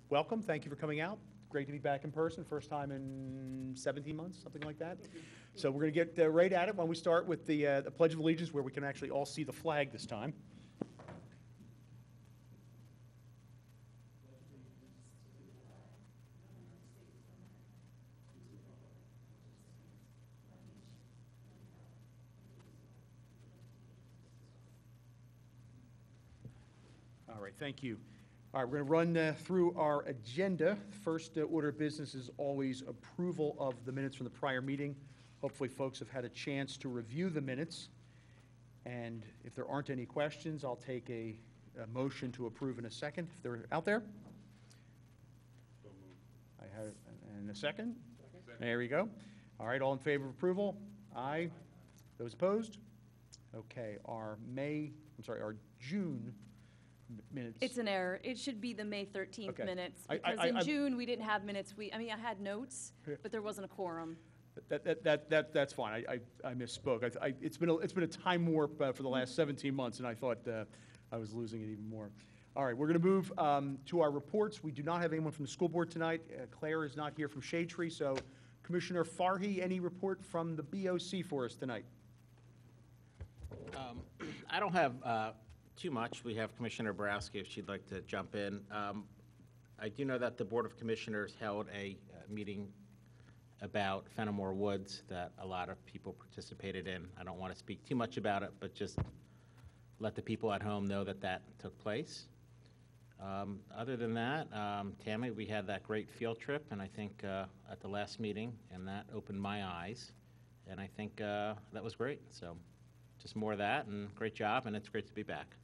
Welcome. Thank you for coming out. Great to be back in person. First time in 17 months, something like that. So we're going to get right at it when we start with the Pledge of Allegiance, where we can actually all see the flag this time. All right, thank you. All right, we're going to run through our agenda. First order of business is always approval of the minutes from the prior meeting. Hopefully folks have had a chance to review the minutes. And if there aren't any questions, I'll take a motion to approve in a second, if they're out there. So moved. I have, and a second? There we go. All right, all in favor of approval? Aye. Those opposed? Okay, our June minutes. It's an error. It should be the May 13th Okay. Minutes, because in June, we didn't have minutes. I mean, I had notes, but there wasn't a quorum. That's fine. I misspoke. It's been a time warp for the last 17 months, and I thought I was losing it even more. All right, we're going to move to our reports. We do not have anyone from the school board tonight. Claire is not here from Shade Tree, so Commissioner Farhi, any report from the BOC for us tonight? I don't have too much. We have Commissioner Borowski if she'd like to jump in. I do know that the Board of Commissioners held a meeting about Fenmore Woods that a lot of people participated in. I don't want to speak too much about it, but just let the people at home know that that took place. Other than that, Tammy, we had that great field trip, and I think at the last meeting, and that opened my eyes, and I think that was great. So just more of that, and great job, and it's great to be back.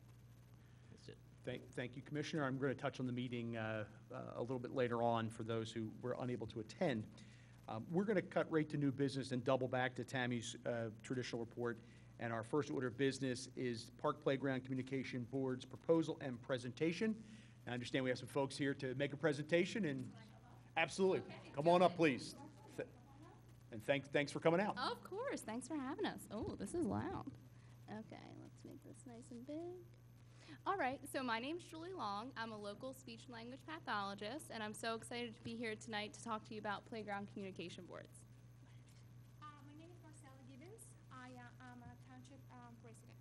That's it. Thank you, Commissioner. I'm going to touch on the meeting a little bit later on for those who were unable to attend. We're going to cut right to new business and double back to Tammy's traditional report. And our first order of business is Park Playground Communication Board's proposal and presentation. I understand we have some folks here to make a presentation, and absolutely. Come on up, please. And thanks for coming out. Of course. Thanks for having us. Oh, this is loud. Okay, let's make this nice and big. All right, so my name's Julie Long. I'm a local speech and language pathologist, and I'm so excited to be here tonight to talk to you about playground communication boards. My name is Marcella Gibbons. I am a Township president.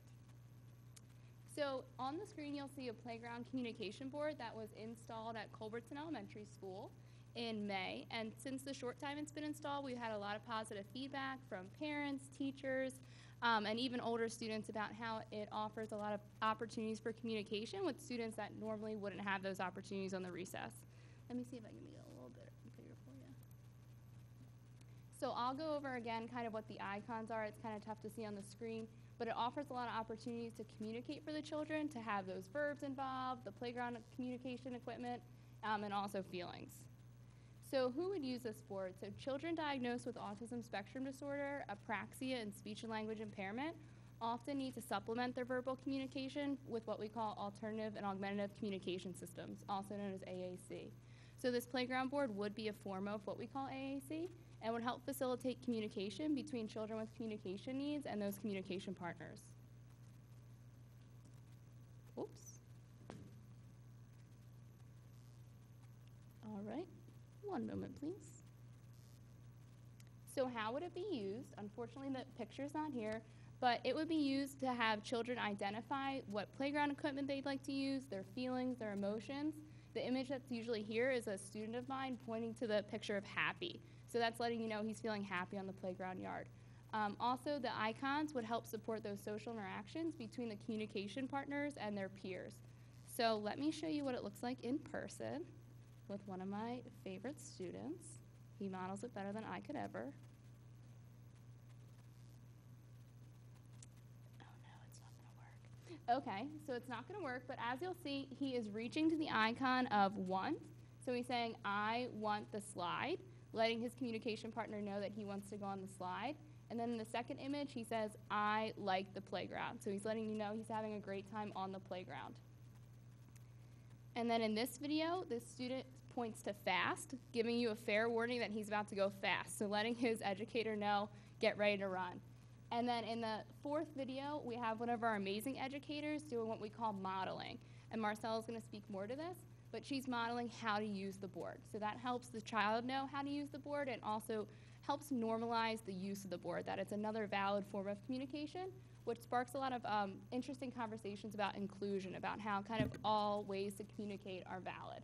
So on the screen, you'll see a playground communication board that was installed at Culbertson Elementary School in May. And since the short time it's been installed, we've had a lot of positive feedback from parents, teachers, and even older students about how it offers a lot of opportunities for communication with students that normally wouldn't have those opportunities on the recess. Let me see if I can make it a little bit bigger for you. So I'll go over again kind of what the icons are. It's kind of tough to see on the screen, but it offers a lot of opportunities to communicate for the children, to have those verbs involved, the playground communication equipment, and also feelings. So who would use this board? So children diagnosed with autism spectrum disorder, apraxia, and speech and language impairment often need to supplement their verbal communication with what we call alternative and augmentative communication systems, also known as AAC. So this playground board would be a form of what we call AAC and would help facilitate communication between children with communication needs and those communication partners. Oops. All right. One moment, please. So how would it be used? Unfortunately, the picture's not here, but it would be used to have children identify what playground equipment they'd like to use, their feelings, their emotions. The image that's usually here is a student of mine pointing to the picture of happy. So that's letting you know he's feeling happy on the playground yard. Also, the icons would help support those social interactions between the communication partners and their peers. So let me show you what it looks like in person with one of my favorite students. He models it better than I could ever. Oh no, it's not gonna work. Okay, so it's not gonna work, but as you'll see, he is reaching to the icon of want. So he's saying, I want the slide, letting his communication partner know that he wants to go on the slide. And then in the second image, he says, I like the playground. So he's letting you know he's having a great time on the playground. And then in this video, this student points to fast, giving you a fair warning that he's about to go fast. So letting his educator know, get ready to run. And then in the fourth video, we have one of our amazing educators doing what we call modeling. And Marcel is going to speak more to this. but she's modeling how to use the board. So that helps the child know how to use the board and also helps normalize the use of the board, that it's another valid form of communication, which sparks a lot of interesting conversations about inclusion, about how kind of all ways to communicate are valid.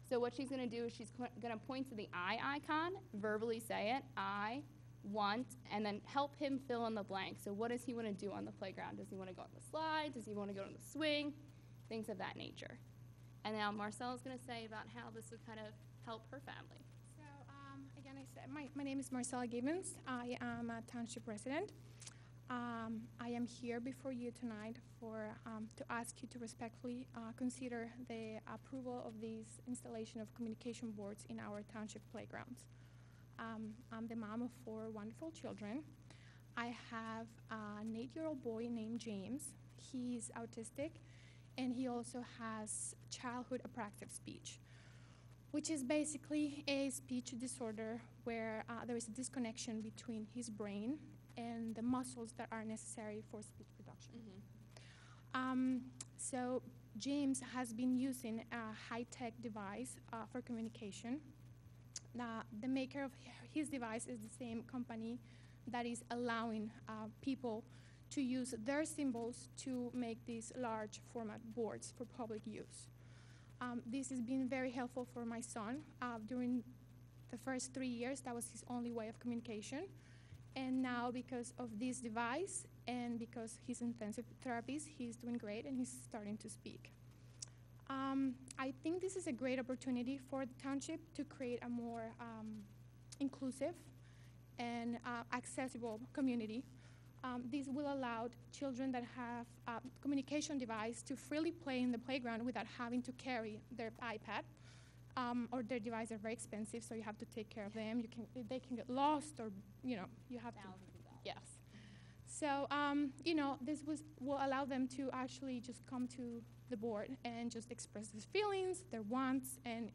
So what she's going to do is she's going to point to the I icon, verbally say it, I want, and then help him fill in the blank. So what does he want to do on the playground? Does he want to go on the slide? Does he want to go on the swing? Things of that nature. And now Marcel is going to say about how this would kind of help her family. So again, I said my name is Marcella Gibbons. I am a township resident. I am here before you tonight to ask you to respectfully consider the approval of this installation of communication boards in our township playgrounds. I'm the mom of 4 wonderful children. I have an 8-year-old boy named James. He's autistic, and he also has childhood apraxic speech, which is basically a speech disorder where there is a disconnection between his brain and the muscles that are necessary for speech production. So James has been using a high-tech device for communication. The maker of his device is the same company that is allowing people to use their symbols to make these large format boards for public use. This has been very helpful for my son. During the first 3 years, that was his only way of communication. And now, because of this device and because he's intensive therapies, he's doing great and he's starting to speak. I think this is a great opportunity for the township to create a more inclusive and accessible community. This will allow children that have a communication device to freely play in the playground without having to carry their iPad. Or their devices are very expensive, so you have to take care of them. They can get lost, or you have Thousands of dollars. Yes. So this will allow them to actually just come to the board and just express their feelings, their wants, and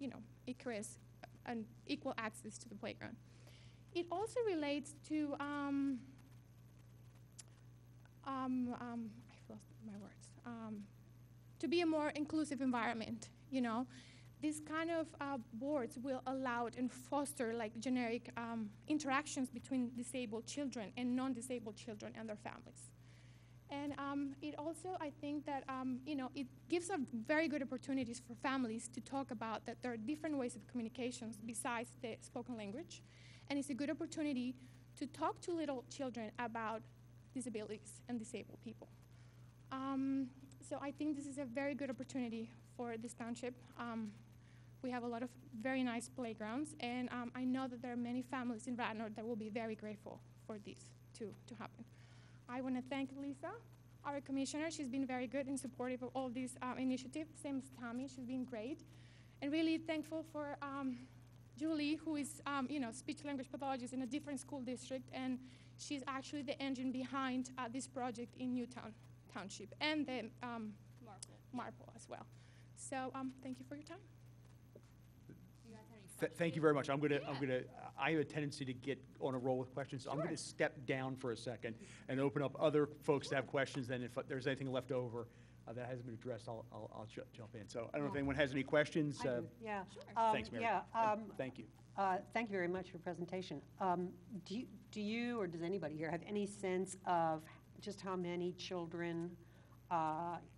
it creates an equal access to the playground. It also relates to I've lost my words. To be a more inclusive environment, These kind of boards will allow and foster generic interactions between disabled children and non-disabled children and their families. And it also, I think that, it gives a very good opportunities for families to talk about that there are different ways of communications besides the spoken language. And it's a good opportunity to talk to little children about disabilities and disabled people. So I think this is a very good opportunity for this township. We have a lot of very nice playgrounds, and I know that there are many families in Radnor that will be very grateful for this to happen. I want to thank Lisa, our commissioner. She's been very good and supportive of all these initiatives. Same as Tammy, she's been great. And really thankful for Julie, who is speech language pathologist in a different school district, and she's actually the engine behind this project in Newtown Township and the Marple as well. So thank you for your time. Thank you very much. I have a tendency to get on a roll with questions, so I'm going to step down for a second and open up other folks to have questions. Then if there's anything left over that hasn't been addressed, I'll jump in. So I don't know if anyone has any questions. Yeah. Thanks, Mary. Yeah. Thank you. Thank you very much for your presentation. Do you or does anybody here have any sense of just how many children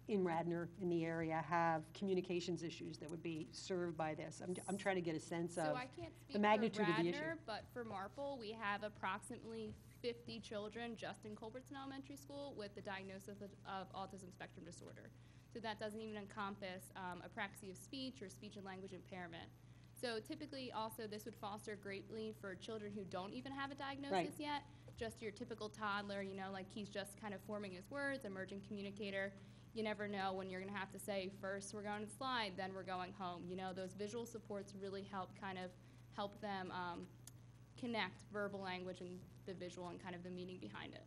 in Radnor, in the area, have communications issues that would be served by this? I'm trying to get a sense of I can't speak the magnitude for of the issue. Radnor, but for Marple, we have approximately 50 children just in Culbertson Elementary School with the diagnosis of autism spectrum disorder. So that doesn't even encompass apraxia of speech or speech and language impairment. So typically also this would foster greatly for children who don't even have a diagnosis yet. Just your typical toddler, he's just kind of forming his words, emerging communicator. You never know when you're going to have to say, first we're going to slide, then we're going home. Those visual supports really help them connect verbal language and the visual and kind of the meaning behind it.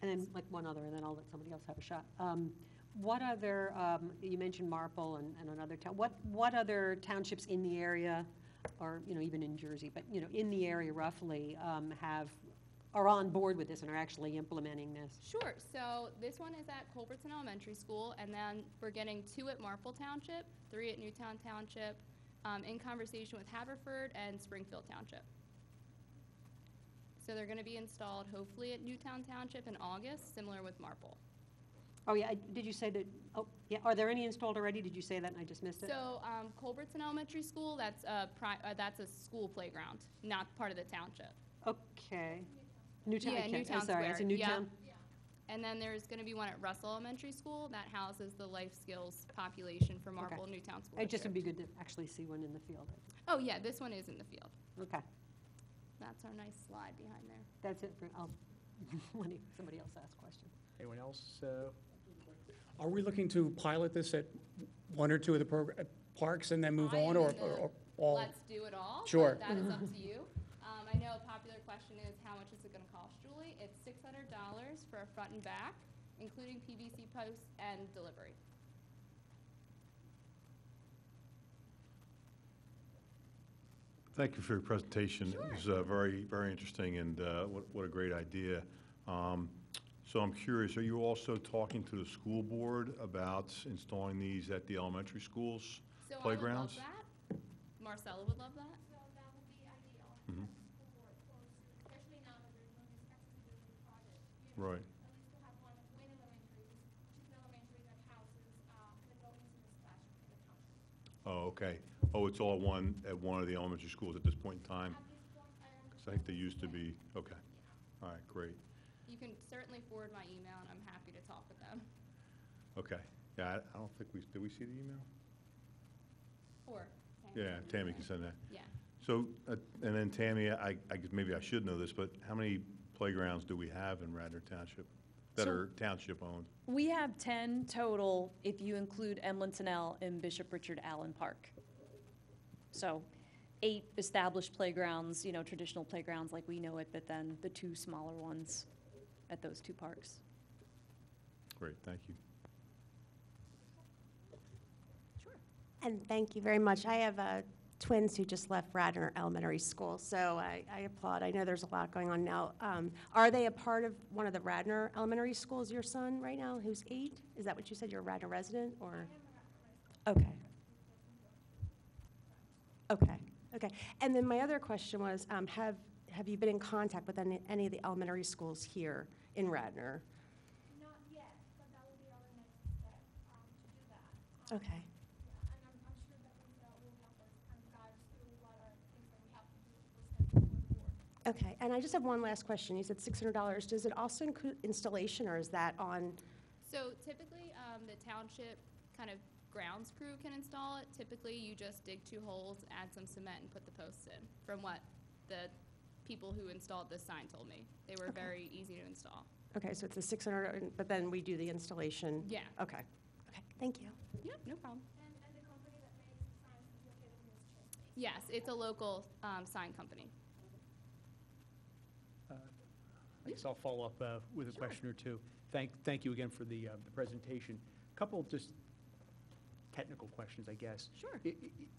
And then one other, and then I'll let somebody else have a shot. What other, you mentioned Marple and another town, what other townships in the area, or even in Jersey, but in the area roughly, are on board with this and are actually implementing this? Sure. So this one is at Culbertson Elementary School, and then we're getting 2 at Marple Township, 3 at Newtown Township, in conversation with Haverford and Springfield Township. So they're going to be installed hopefully at Newtown Township in August, similar with Marple. Oh, yeah, did you say that, oh, yeah, are there any installed already? Did you say that and I just missed it? So Culbertson Elementary School, that's a school playground, not part of the township. Okay. Newtown, Yeah, okay. Newtown Oh, sorry, it's a Square, yeah. Newtown? And then there's going to be one at Russell Elementary School that houses the life skills population for Marple and Newtown School It just would District. be good to actually see one in the field. Oh, yeah, this one is in the field. Okay, That's our nice slide behind there. that's it for, I'll, let somebody else ask questions. Anyone else? Are we looking to pilot this at one or two of the parks and then move I on, am or in the all? Let's do it all. but Sure. That is up to you. I know a popular question is, how much is it going to cost, Julie? It's $600 for a front and back, including PVC posts and delivery. Thank you for your presentation. It was very, very interesting, and what a great idea. So I'm curious, are you also talking to the school board about installing these at the elementary schools, So playgrounds? I would love that. Marcella would love that. So that would be ideal. Mhm. School board, especially now that there's no accessibility project. Right. At least to have one at Wayne Elementary, which is the elementary that houses the no incident slash in the township. Oh, okay. Oh, it's all at one of the elementary schools at this point in time? At this point, I Because I think they used to be, okay. All right, great. You can certainly forward my email, and I'm happy to talk with them. Okay. Yeah, I don't think did we see the email? Or Yeah, Tammy can send that. Yeah. So, and then Tammy, I guess maybe I should know this, but how many playgrounds do we have in Radnor Township that So- are township-owned? We have 10 total if you include Emlenton and Bishop Richard Allen Park. So 8 established playgrounds, traditional playgrounds like we know it, but then the 2 smaller ones at those 2 parks. Great, thank you. And thank you very much. I have twins who just left Radnor Elementary School, so I applaud. I know there's a lot going on now. Are they a part of one of the Radnor Elementary Schools, your son, right now, who's 8? Is that what you said? You're a Radnor resident, or? Okay. Okay, okay. And then my other question was, have you been in contact with any of the elementary schools here in Radnor? Not yet, but that will be our next step to do that. Okay. Yeah, and I'm sure that Lisa will help us and guide us through what are things that we have to do to present to the board. Okay, and I just have one last question. You said $600. Does it also include installation, or is that on? So typically, the township kind of grounds crew can install it. Typically, you just dig 2 holes, add some cement, and put the posts in, from what the people who installed this sign told me. They were very easy to install. Okay, so it's a 600, but then we do the installation? Yeah. Okay, okay, thank you. Yep, no problem. And the company that makes the signs is located in this church. Yes, it's a local sign company. I guess I'll follow up with a question or two. Thank you again for the presentation. Couple just technical questions, I guess. Sure.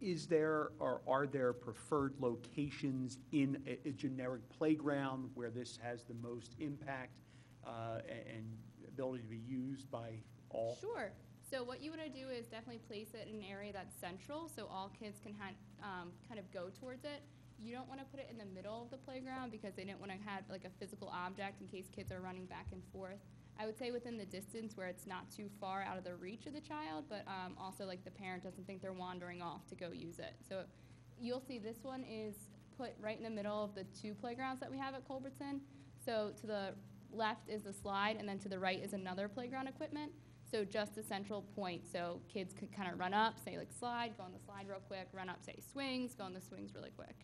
Is there, or are there preferred locations in a generic playground where this has the most impact and ability to be used by all? Sure. So what you want to do is definitely place it in an area that's central, so all kids can kind of go towards it. You don't want to put it in the middle of the playground because they didn't want to have like a physical object in case kids are running back and forth. I would say within the distance where it's not too far out of the reach of the child, but also like the parent doesn't think they're wandering off to go use it. So you'll see this one is put right in the middle of the 2 playgrounds that we have at Culbertson. So to the left is the slide, and then to the right is another playground equipment. So just a central point, so kids could kind of run up, say like slide, go on the slide real quick, run up, say swings, go on the swings really quick.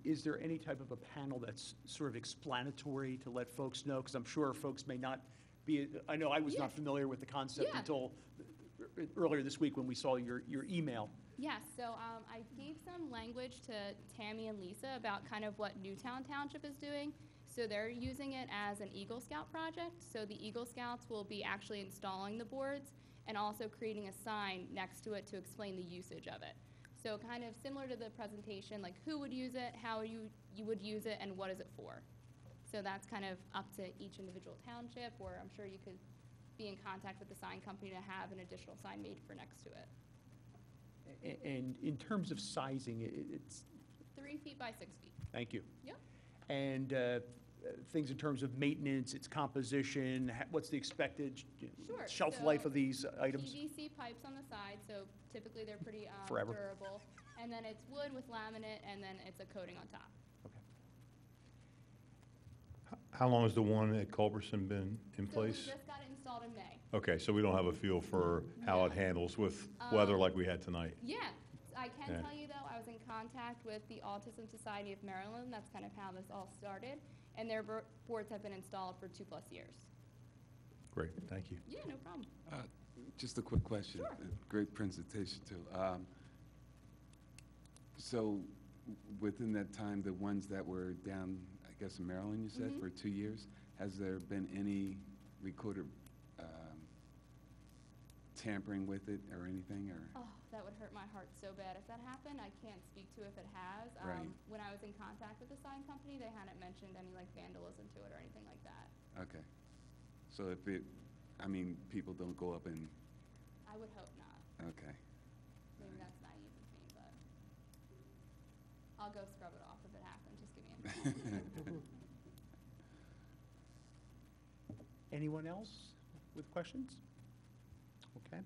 Is there any type of a panel that's sort of explanatory to let folks know? Because I'm sure folks may not be, I know I was not familiar with the concept Yeah. until earlier this week when we saw your email. Yes, so I gave some language to Tammy and Lisa about kind of what Newtown Township is doing. So they're using it as an Eagle Scout project. So the Eagle Scouts will be actually installing the boards and also creating a sign next to it to explain the usage of it. So kind of similar to the presentation, like who would use it, how you would use it, and what is it for. So that's kind of up to each individual township, or I'm sure you could be in contact with the sign company to have an additional sign made for next to it. And in terms of sizing, it's, 3 feet by 6 feet. thank you. Yep. And things in terms of maintenance, its composition, what's the expected Sure. shelf So life of these items? PVC pipes on the side, so typically they're pretty Forever. durable. And then it's wood with laminate, and then it's a coating on top. Okay. How long has the one at Culberson been in place? So we just got it installed in May. Okay, so we don't have a feel for how it handles with weather like we had tonight. Yeah, I can Yeah. tell you though, I was in contact with the Autism Society of Maryland. That's kind of how this all started. And their boards have been installed for 2+ years. Great, thank you. Yeah, no problem. Just a quick question. Sure. Great presentation, too. So within that time, the ones that were down, I guess in Maryland, you said, for 2 years, has there been any recorded tampering with it or anything, or? Oh, that would hurt my heart so bad if that happened. I can't speak to if it has. Right. When I was in contact with the sign company, they hadn't mentioned any like vandalism to it or anything like that. Okay. So if it, I mean, people don't go up and, I would hope not. okay. Maybe that's naive of me, but I'll go scrub it off if it happens. Just give me a minute. Anyone else with questions? Okay.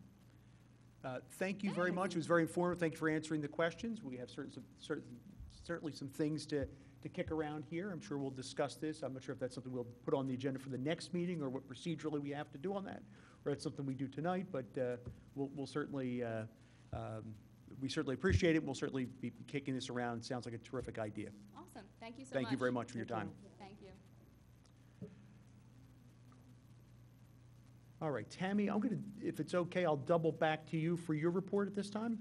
Thank you very much. It was very informative. Thank you for answering the questions. We have certainly some things to kick around here. I'm sure we'll discuss this. I'm not sure if that's something we'll put on the agenda for the next meeting or what procedurally we have to do on that, or it's something we do tonight, but we'll certainly, we certainly appreciate it. We'll certainly be kicking this around. Sounds like a terrific idea. Awesome. Thank you so much. Thank you very much for your time. Thank you. All right, Tammy, I'm going to, if it's okay, I'll double back to you for your report at this time.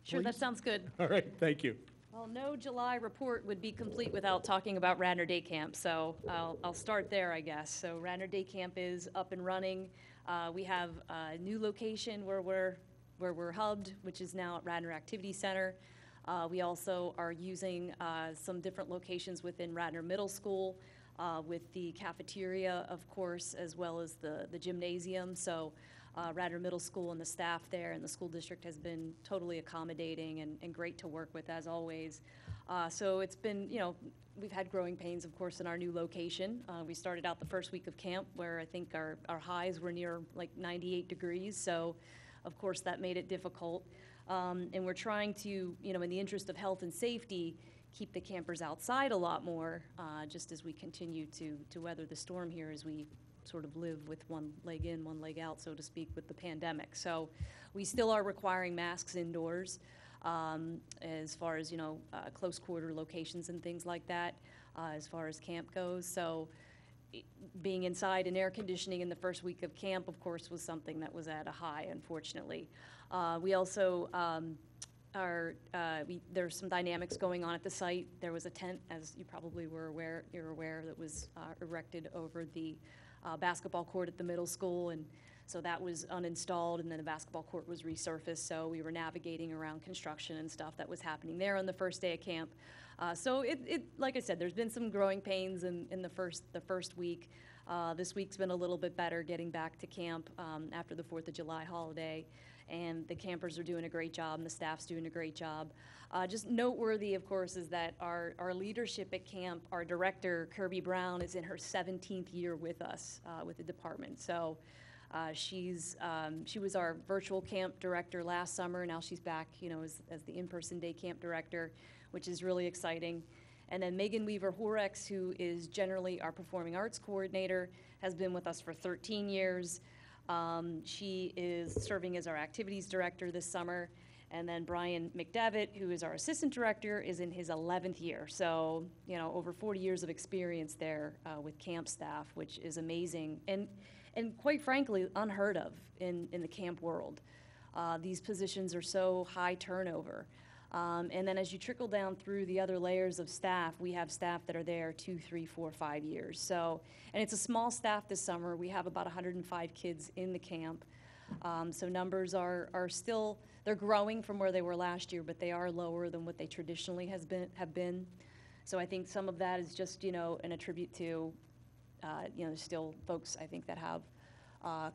Sure, that Please. sounds good. All right, thank you. Well, no July report would be complete without talking about Radnor Day Camp, so I'll start there, I guess. So Radnor Day Camp is up and running. We have a new location where we're hubbed, which is now at Radnor Activity Center. We also are using some different locations within Radnor Middle School with the cafeteria, of course, as well as the gymnasium. So Radnor Middle School and the staff there and the school district has been totally accommodating and great to work with, as always. So it's been, we've had growing pains, of course, in our new location. We started out the first week of camp where I think our highs were near like 98 degrees. So, of course, that made it difficult. And we're trying to, in the interest of health and safety, keep the campers outside a lot more, just as we continue to weather the storm here as we sort of live with one leg in, one leg out, so to speak, with the pandemic. So we still are requiring masks indoors as far as, close quarter locations and things like that, as far as camp goes. So being inside and air conditioning in the first week of camp, of course, was something that was at a high, unfortunately. We also there's some dynamics going on at the site. There was a tent, as you probably you're aware, that was erected over the basketball court at the middle school, and so that was uninstalled, and then the basketball court was resurfaced, so we were navigating around construction and stuff that was happening there on the first day of camp. So it like I said, there's been some growing pains in the first week. This week's been a little bit better getting back to camp after the 4th of July holiday, and the campers are doing a great job, and the staff's doing a great job. Just noteworthy, of course, is that our leadership at camp, our director, Kirby Brown, is in her 17th year with us, with the department. So she was our virtual camp director last summer. Now she's back, as the in-person day camp director, which is really exciting. And then Megan Weaver-Horex, who is generally our performing arts coordinator, has been with us for 13 years. She is serving as our activities director this summer. And then Brian McDevitt, who is our assistant director, is in his 11th year. So, over 40 years of experience there with camp staff, which is amazing. And quite frankly, unheard of in the camp world. These positions are so high turnover. And then as you trickle down through the other layers of staff, we have staff that are there 2, 3, 4, 5 years. So, and it's a small staff this summer. We have about 105 kids in the camp. So numbers are still, they're growing from where they were last year, but they are lower than what they traditionally have been. So I think some of that is just, an attribute to, still folks, I think, that have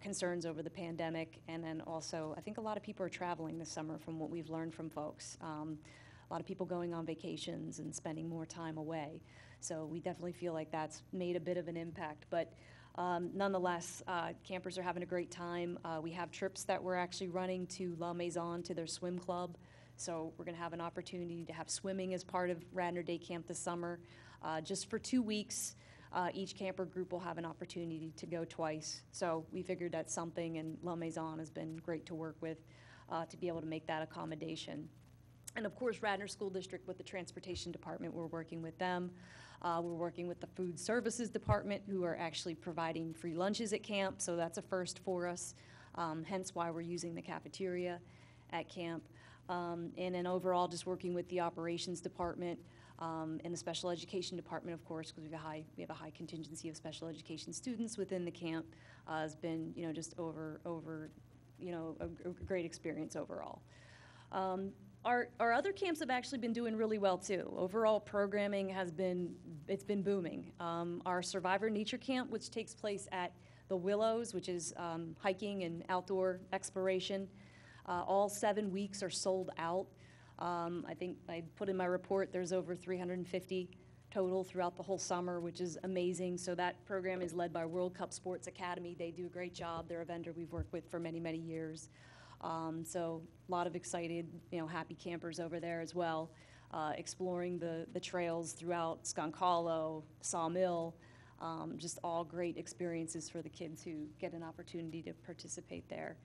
concerns over the pandemic. And then also, I think a lot of people are traveling this summer from what we've learned from folks. A lot of people going on vacations and spending more time away. So we definitely feel like that's made a bit of an impact. But nonetheless, campers are having a great time. We have trips that we're actually running to La Maison, to their swim club. So we're going to have an opportunity to have swimming as part of Radder Day Camp this summer. Just for 2 weeks, each camper group will have an opportunity to go twice. So we figured that's something, and La Maison has been great to work with to be able to make that accommodation. And of course, Radnor School District with the Transportation Department, we're working with them. We're working with the Food Services Department, who are actually providing free lunches at camp, so that's a first for us, hence why we're using the cafeteria at camp. And then overall, just working with the Operations Department and the Special Education Department, of course, because we have a high contingency of special education students within the camp, has been, just a great experience overall. Our other camps have actually been doing really well too. Overall programming it's been booming. Our Survivor Nature Camp, which takes place at the Willows, which is hiking and outdoor exploration, all 7 weeks are sold out. I think I put in my report there's over 350 total throughout the whole summer, which is amazing. So that program is led by World Cup Sports Academy. They do a great job. They're a vendor we've worked with for many, many years. So a lot of excited, happy campers over there as well, exploring the trails throughout Skunk Hollow, Sawmill, just all great experiences for the kids who get an opportunity to participate there.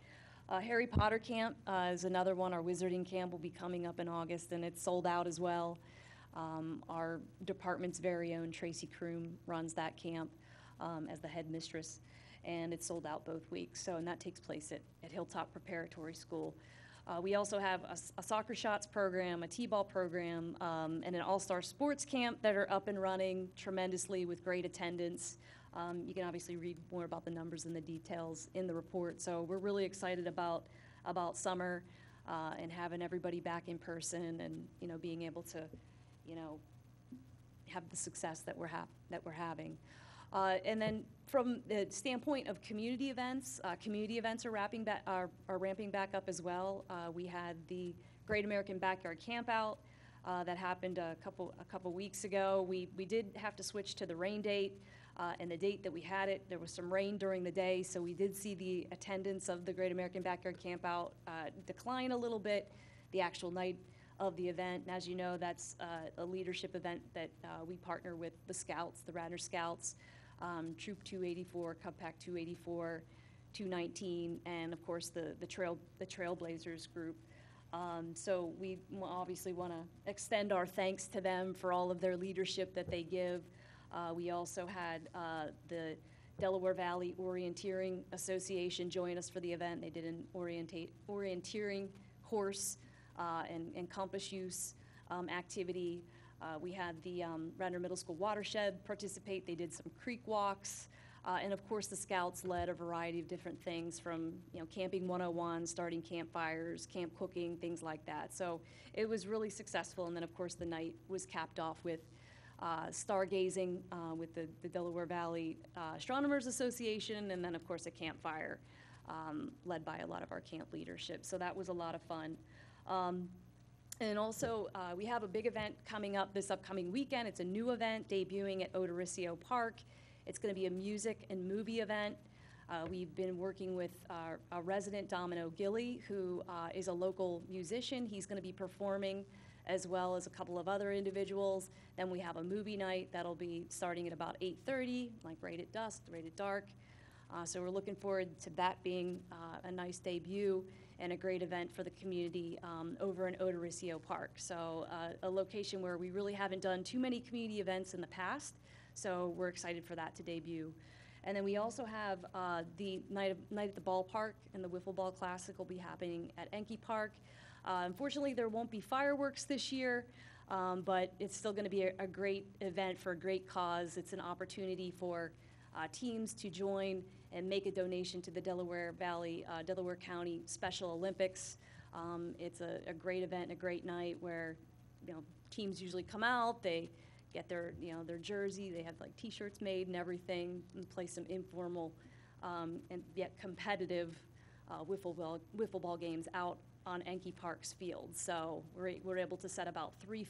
Harry Potter Camp is another one. Our Wizarding Camp will be coming up in August, and it's sold out as well. Our department's very own Tracy Kroom runs that camp as the headmistress, and it's sold out both weeks. And that takes place at Hilltop Preparatory School. We also have a soccer shots program, a t-ball program, and an all-star sports camp that are up and running tremendously with great attendance. You can obviously read more about the numbers and the details in the report. So we're really excited about summer and having everybody back in person, and being able to have the success that we're having. And then from the standpoint of community events are ramping back up as well. We had the Great American Backyard Campout that happened a couple weeks ago. We did have to switch to the rain date, and the date that we had it, there was some rain during the day, so we did see the attendance of the Great American Backyard Campout decline a little bit the actual night of the event. And as you know, that's a leadership event that we partner with the Scouts, the Radnor Scouts, Troop 284, Cub Pack 284, 219, and of course the Trailblazers group. So we obviously want to extend our thanks to them for all of their leadership that they give. We also had the Delaware Valley Orienteering Association join us for the event. They did an orienteering course and compass use activity. We had the Radnor Middle School Watershed participate. They did some creek walks. And of course, the Scouts led a variety of different things from, Camping 101, starting campfires, camp cooking, things like that. So it was really successful. And then, of course, the night was capped off with stargazing with the Delaware Valley Astronomers Association, and then, of course, a campfire led by a lot of our camp leadership. So that was a lot of fun. And also, we have a big event coming up this upcoming weekend. It's a new event debuting at Odorisio Park. It's going to be a music and movie event. We've been working with our resident Domino Gilly, who is a local musician. He's going to be performing, as well as a couple of other individuals. Then we have a movie night that'll be starting at about 8:30, like right at dusk, right at dark. So we're looking forward to that being a nice debut and a great event for the community over in Odorisio Park. So a location where we really haven't done too many community events in the past, so we're excited for that to debut. And then we also have the night at the ballpark, and the Wiffle Ball Classic will be happening at Enke Park. Unfortunately, there won't be fireworks this year, but it's still going to be a great event for a great cause. It's an opportunity for teams to join and make a donation to the Delaware County Special Olympics. It's a great event and a great night where teams usually come out, they get their jersey, they have like t-shirts made and everything, and play some informal and yet competitive wiffle ball games out on Enki Park's field. So we're able to set about 3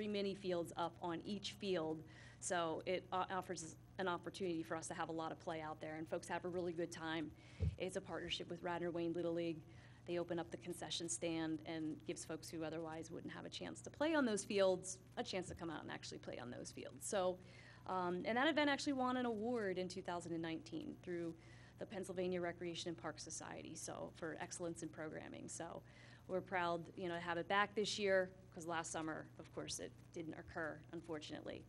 mini fields up on each field. So it offers an opportunity for us to have a lot of play out there, and folks have a really good time. It's a partnership with Radnor Wayne Little League. They open up the concession stand and gives folks who otherwise wouldn't have a chance to play on those fields a chance to come out and actually play on those fields. So, and that event actually won an award in 2019 through the Pennsylvania Recreation and Park Society, so for excellence in programming. So we're proud, to have it back this year, because last summer, of course, it didn't occur, unfortunately.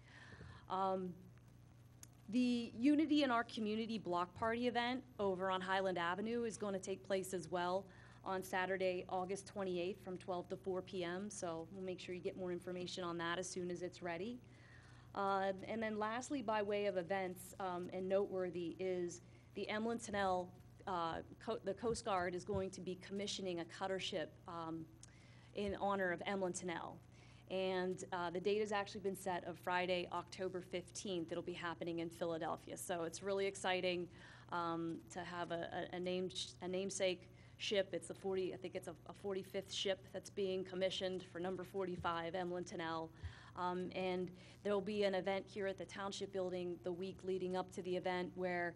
The Unity in Our Community Block Party event over on Highland Avenue is going to take place as well on Saturday, August 28th from 12 to 4 p.m. So we'll make sure you get more information on that as soon as it's ready. And then lastly, by way of events and noteworthy is the Emlyn Tennell, the Coast Guard is going to be commissioning a cutter ship in honor of Emlyn Tennell. And the date has actually been set of Friday, October 15th. It'll be happening in Philadelphia. So it's really exciting to have a namesake ship. It's I think it's a 45th ship that's being commissioned for number 45, Emlyn Tennell. And there'll be an event here at the Township building the week leading up to the event where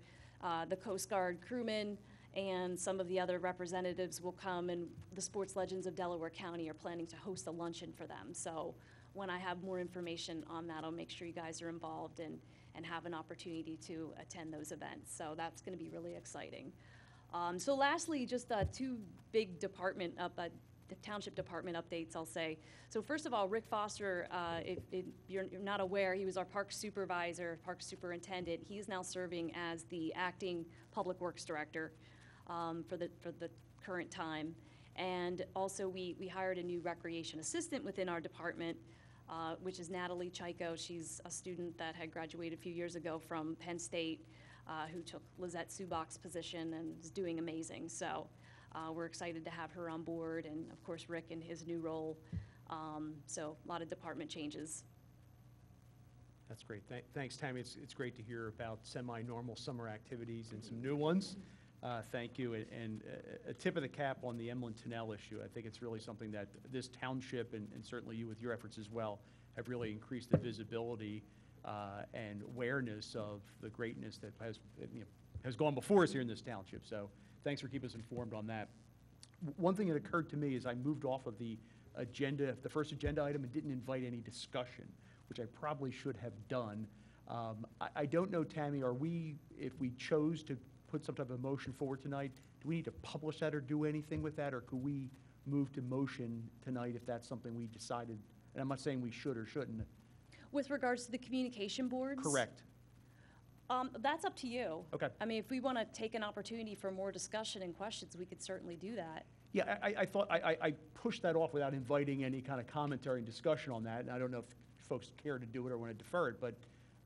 the Coast Guard crewmen and some of the other representatives will come, and the Sports Legends of Delaware County are planning to host a luncheon for them. So when I have more information on that, I'll make sure you guys are involved and have an opportunity to attend those events. So that's going to be really exciting. So lastly, just 2 big the Township department updates, I'll say. So first of all, Rick Foster, if you're not aware, he was our park supervisor, park superintendent. He is now serving as the acting public works director for the current time. And also we hired a new recreation assistant within our department, which is Natalie Chico. She's a student that had graduated a few years ago from Penn State, who took Lizette Subak's position and is doing amazing. So we're excited to have her on board, and of course Rick in his new role. So a lot of department changes. That's great. Thanks, Tammy. It's great to hear about semi-normal summer activities and some new ones. Thank you. And a tip of the cap on the Emlyn Tennell issue. I think it's really something that this township, and certainly you with your efforts as well, have really increased the visibility and awareness of the greatness that has gone before us here in this township. So thanks for keeping us informed on that. One thing that occurred to me is I moved off of the first agenda item, and didn't invite any discussion, which I probably should have done. I don't know, Tammy, if we chose to put some type of motion forward tonight, do we need to publish that or do anything with that, or could we move to motion tonight if that's something we decided? And I'm not saying we should or shouldn't. With regards to the communication boards? Correct. That's up to you. Okay. I mean, if we want to take an opportunity for more discussion and questions, we could certainly do that. Yeah, I thought I pushed that off without inviting any kind of commentary and discussion on that. And I don't know if folks care to do it or want to defer it, but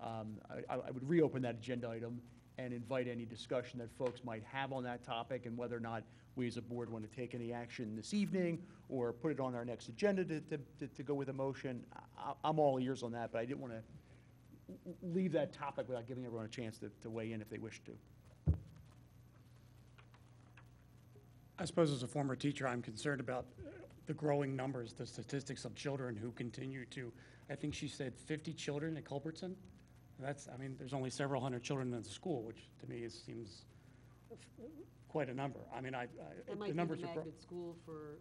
I would reopen that agenda item and invite any discussion that folks might have on that topic, and whether or not we as a board want to take any action this evening or put it on our next agenda to go with a motion. I'm all ears on that, but I didn't want to leave that topic without giving everyone a chance to weigh in if they wish to. I suppose as a former teacher, I'm concerned about the growing numbers, the statistics of children who continue to, I think she said 50 children at Culbertson. There's only several hundred children in the school, which to me seems quite a number. I mean, That might the be numbers the are magnet school for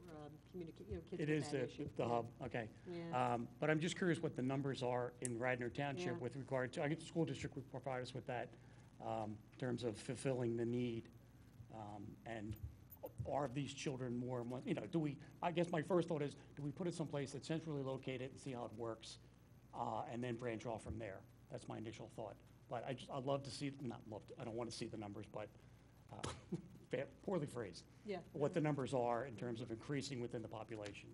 kids It with is that issue. the hub, okay. Yeah. But I'm just curious what the numbers are in Radnor Township Yeah. with regard to, I guess the school district would provide us with that in terms of fulfilling the need. And are these children more, I guess my first thought is, do we put it someplace that's centrally located and see how it works, and then branch off from there? That's my initial thought. But I'd love to see, I don't want to see the numbers, but poorly phrased. Yeah. What the numbers are in terms of increasing within the population.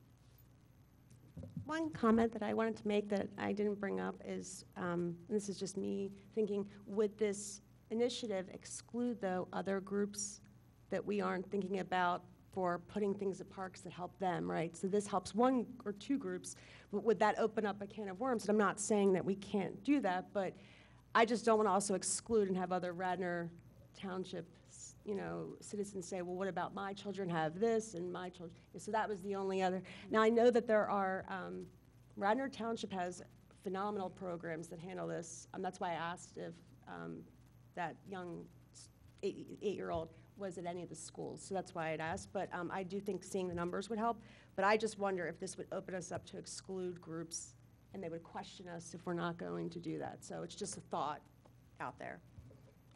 One comment that I wanted to make that I didn't bring up is, and this is just me thinking, would this initiative exclude, though, other groups that we aren't thinking about for putting things at parks that help them, right? So this helps 1 or 2 groups, but would that open up a can of worms? And I'm not saying that we can't do that, but I just don't want to also exclude and have other Radnor Township citizens say, well, what about my children have this and my children? So that was the only other. Now, I know that there are, Radnor Township has phenomenal programs that handle this. That's why I asked if that young eight-year-old was at any of the schools. So that's why I'd asked. But I do think seeing the numbers would help. But I just wonder if this would open us up to exclude groups and they would question us if we're not going to do that. So it's just a thought out there.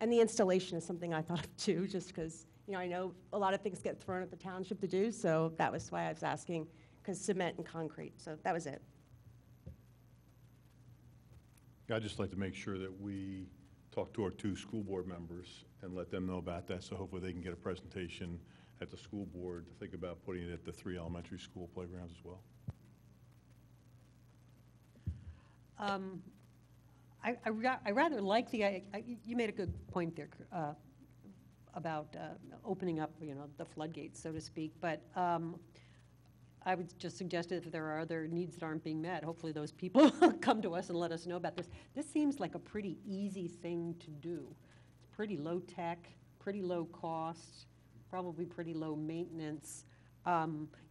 And the installation is something I thought of too, just because, I know a lot of things get thrown at the township to do, so that was why I was asking, because cement and concrete, so that was it. I'd just like to make sure that we talk to our 2 school board members and let them know about that, so hopefully they can get a presentation at the school board to think about putting it at the 3 elementary school playgrounds as well. I rather like you made a good point there about opening up, the floodgates, so to speak. But I would just suggest if there are other needs that aren't being met, hopefully those people come to us and let us know about this. This seems like a pretty easy thing to do. It's pretty low tech, pretty low cost, probably pretty low maintenance.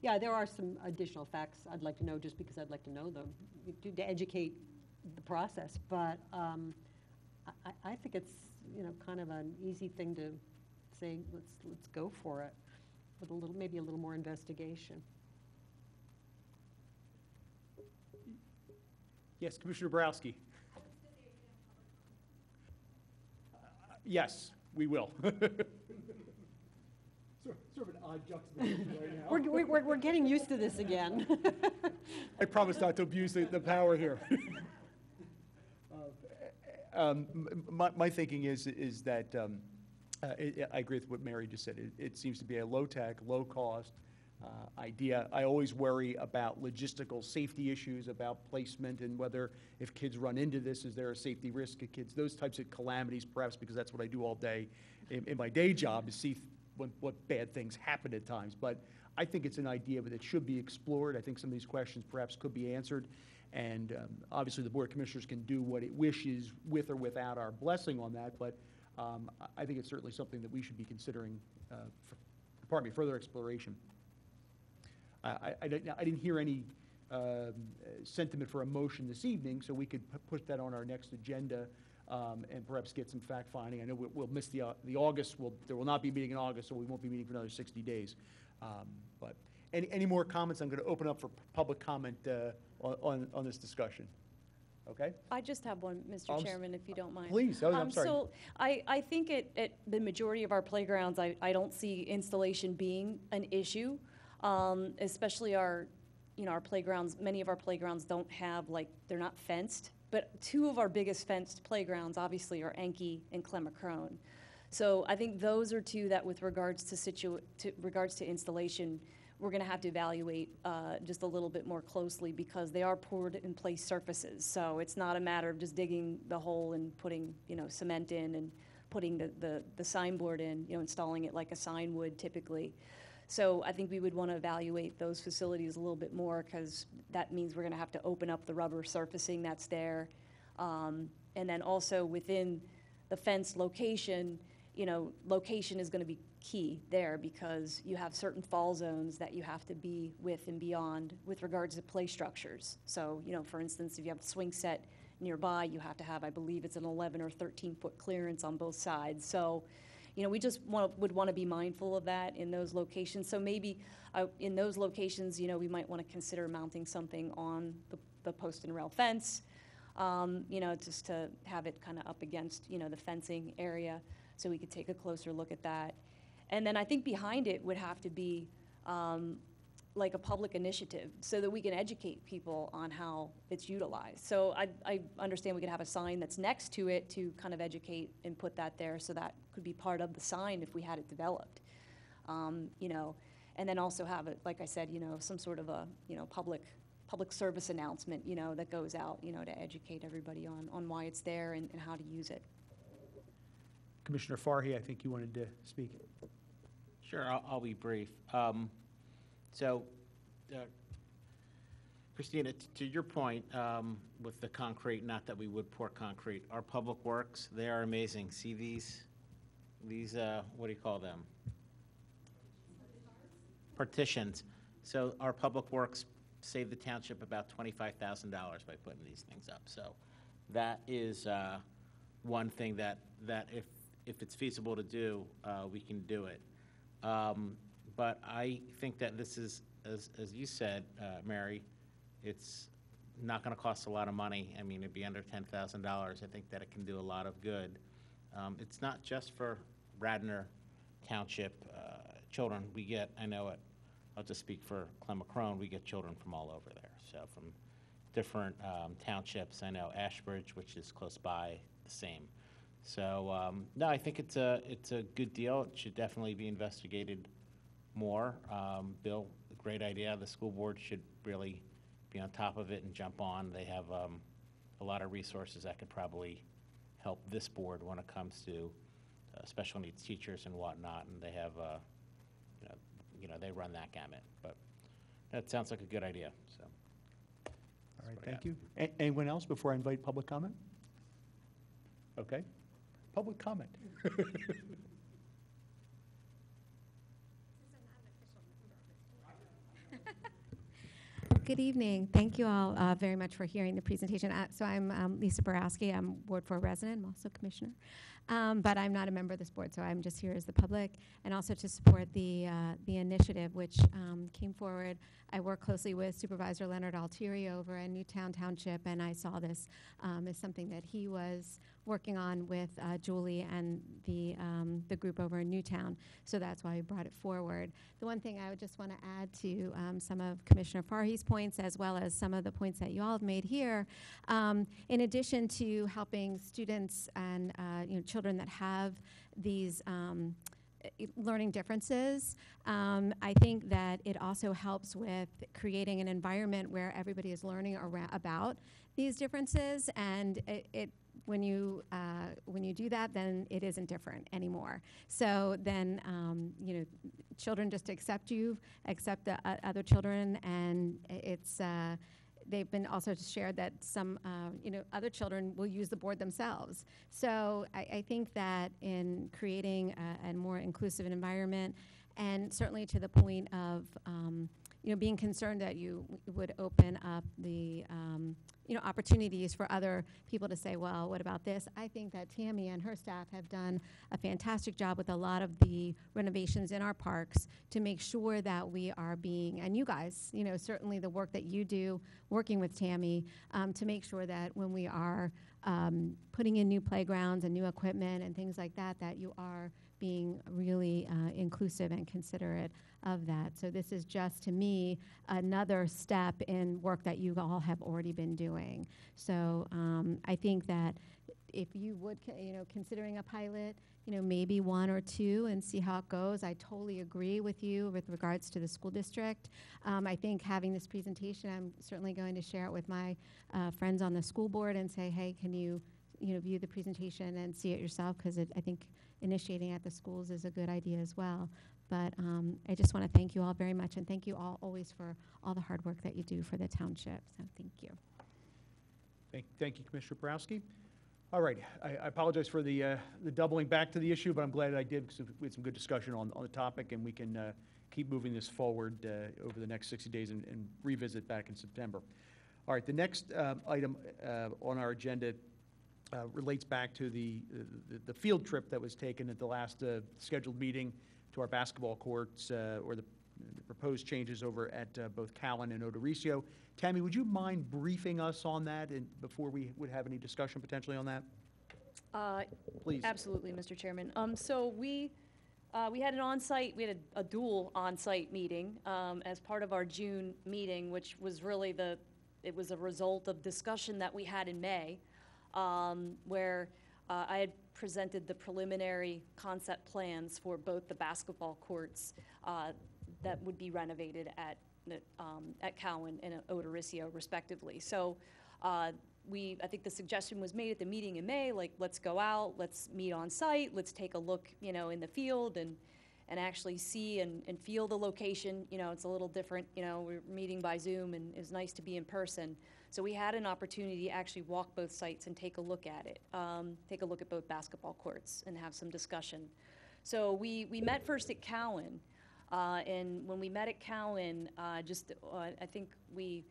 Yeah, there are some additional facts I'd like to know, just because I'd like to know them to educate the process, but I think it's kind of an easy thing to say. Let's go for it with maybe a little more investigation. Yes, Commissioner Borowski. Yes, we will. Sort of an odd juxtaposition right now. We're getting used to this again. I promise not to abuse the power here. My thinking is that I agree with what Mary just said. It seems to be a low-tech, low-cost idea. I always worry about logistical safety issues, about placement, and whether if kids run into this, is there a safety risk to kids? Those types of calamities, perhaps because that's what I do all day in my day job, is see what bad things happen at times. But I think it's an idea that should be explored. I think some of these questions perhaps could be answered. And obviously, the Board of Commissioners can do what it wishes with or without our blessing on that, but I think it's certainly something that we should be considering for further exploration. I didn't hear any sentiment for a motion this evening, so we could put that on our next agenda and perhaps get some fact-finding. I know we'll miss the August. There will not be a meeting in August, so we won't be meeting for another 60 days. But any more comments? I'm going to open up for public comment on this discussion. Okay? I just have one, Mr. Chairman, if you don't mind. Please. I'm sorry. So I think at the majority of our playgrounds, I don't see installation being an issue, especially our playgrounds. Many of our playgrounds don't have, they're not fenced, but 2 of our biggest fenced playgrounds obviously are Enke and Clemacrone. So I think those are 2 that, with regards to installation, we're going to have to evaluate just a little bit more closely, because they are poured in place surfaces. So it's not a matter of just digging the hole and putting cement in and putting the signboard in, installing it like a sign would typically. So I think we would want to evaluate those facilities a little bit more, because that means we're going to have to open up the rubber surfacing that's there. And then also within the fenced location, location is going to be key there, because you have certain fall zones that you have to be with and beyond with regards to play structures. So, for instance, if you have a swing set nearby, you have to have, I believe it's an 11 or 13-foot clearance on both sides. So, we just would want to be mindful of that in those locations. So maybe in those locations, we might want to consider mounting something on the post and rail fence, just to have it kind of up against, the fencing area, so we could take a closer look at that. And then I think behind it would have to be like a public initiative, so that we can educate people on how it's utilized. So I understand we could have a sign that's next to it to kind of educate and put that there, so that could be part of the sign if we had it developed. And then also have it, like I said, some sort of a, public service announcement, that goes out, to educate everybody on why it's there and how to use it. Commissioner Farhi, I think you wanted to speak. Sure, I'll be brief. Christina, to your point, with the concrete, not that we would pour concrete, our public works, they are amazing. See these? these, what do you call them? Partitions. So our Public Works saved the township about $25,000 by putting these things up. So that is one thing that if it's feasible to do, we can do it. But I think that this is, as you said, Mary, it's not going to cost a lot of money. I mean, it'd be under $10,000. I think that it can do a lot of good. It's not just for Radnor Township children. We get, I know it, I'll just speak for Clemacrone, we get children from all over there. So from different townships. I know Ashbridge, which is close by, the same. So, no, I think it's a good deal. It should definitely be investigated more. Bill, great idea. The school board should really be on top of it and jump on. They have a lot of resources that could probably help this board when it comes to special needs teachers and whatnot, and they have, they run that gamut. But that sounds like a good idea, so. All right, thank you. Anyone else before I invite public comment? Okay. Public comment. Good evening. Thank you all very much for hearing the presentation. So I'm Lisa Borowski. I'm Ward 4 resident. I'm also commissioner. But I'm not a member of this board, so I'm just here as the public and also to support the initiative which came forward. I work closely with Supervisor Leonard Altieri over in Newtown Township, and I saw this as something that he was working on with Julie and the group over in Newtown. So that's why we brought it forward. The one thing I would just want to add to some of Commissioner Farhi's points, as well as some of the points that you all have made here, in addition to helping students and children that have these learning differences, I think that it also helps with creating an environment where everybody is learning about these differences, and when you do that, then it isn't different anymore. So then, children just accept the other children, and it's. They've been also shared that some, other children will use the board themselves. So I think that in creating a more inclusive environment, and certainly to the point of, being concerned that you would open up the, opportunities for other people to say, well, what about this? I think that Tammy and her staff have done a fantastic job with a lot of the renovations in our parks to make sure that we are being, and you guys, certainly the work that you do working with Tammy to make sure that when we are putting in new playgrounds and new equipment and things like that, that you are being really inclusive and considerate of that. So this is just, to me, another step in work that you all have already been doing. So I think that if you would, considering a pilot, maybe 1 or 2 and see how it goes. I totally agree with you with regards to the school district. I think having this presentation, I'm certainly going to share it with my friends on the school board and say, hey, can you, view the presentation and see it yourself? Because I think initiating at the schools is a good idea as well. But I just want to thank you all very much, and thank you all always for all the hard work that you do for the township. So thank you. Thank you, Commissioner Borowski. All right, I apologize for the doubling back to the issue, but I'm glad I did, because we had some good discussion on the topic, and we can keep moving this forward over the next 60 days and revisit back in September. All right, the next item on our agenda relates back to the field trip that was taken at the last scheduled meeting to our basketball courts, or the proposed changes over at both Cowan and Odorisio. Tammy, would you mind briefing us on that and before we would have any discussion potentially on that? Please. Absolutely, Mr. Chairman. So we had an on-site, we had a dual on-site meeting as part of our June meeting, which was really it was a result of discussion that we had in May, where I had presented the preliminary concept plans for both the basketball courts that would be renovated at Cowan and Odorisio, respectively. So I think the suggestion was made at the meeting in May, like, let's go out, let's meet on site, let's take a look, in the field and actually see and feel the location. You know, it's a little different, you know, we're meeting by Zoom, and it's nice to be in person. So we had an opportunity to actually walk both sites and take a look at it, take a look at both basketball courts and have some discussion. So we met first at Cowan, and when we met at Cowan, I think we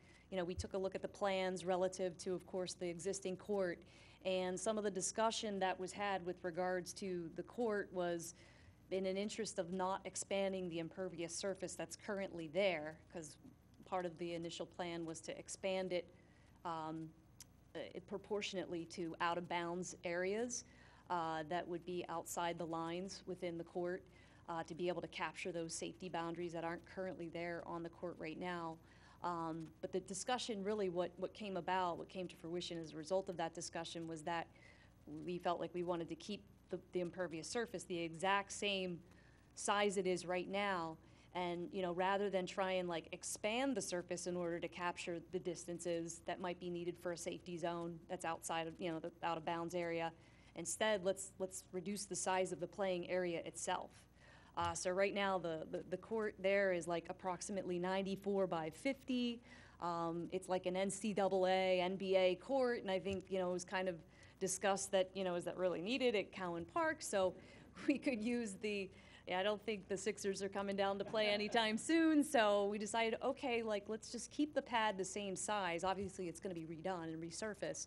took a look at the plans relative to, of course, the existing court, and some of the discussion that was had with regards to the court was in an interest of not expanding the impervious surface that's currently there, because part of the initial plan was to expand it proportionately to out-of-bounds areas that would be outside the lines within the court to be able to capture those safety boundaries that aren't currently there on the court right now. But the discussion really, what came to fruition as a result of that discussion was that we felt like we wanted to keep the impervious surface the exact same size it is right now. And, you know, rather than try and like expand the surface in order to capture the distances that might be needed for a safety zone that's outside of, you know, the out of bounds area, instead let's reduce the size of the playing area itself. So right now the court there is like approximately 94 by 50. It's like an NCAA, NBA court, and I think, you know, it was kind of discussed that, you know, is that really needed at Cowan Park? So we could use I don't think the Sixers are coming down to play anytime soon, so we decided, okay, like, let's just keep the pad the same size. Obviously, it's going to be redone and resurfaced,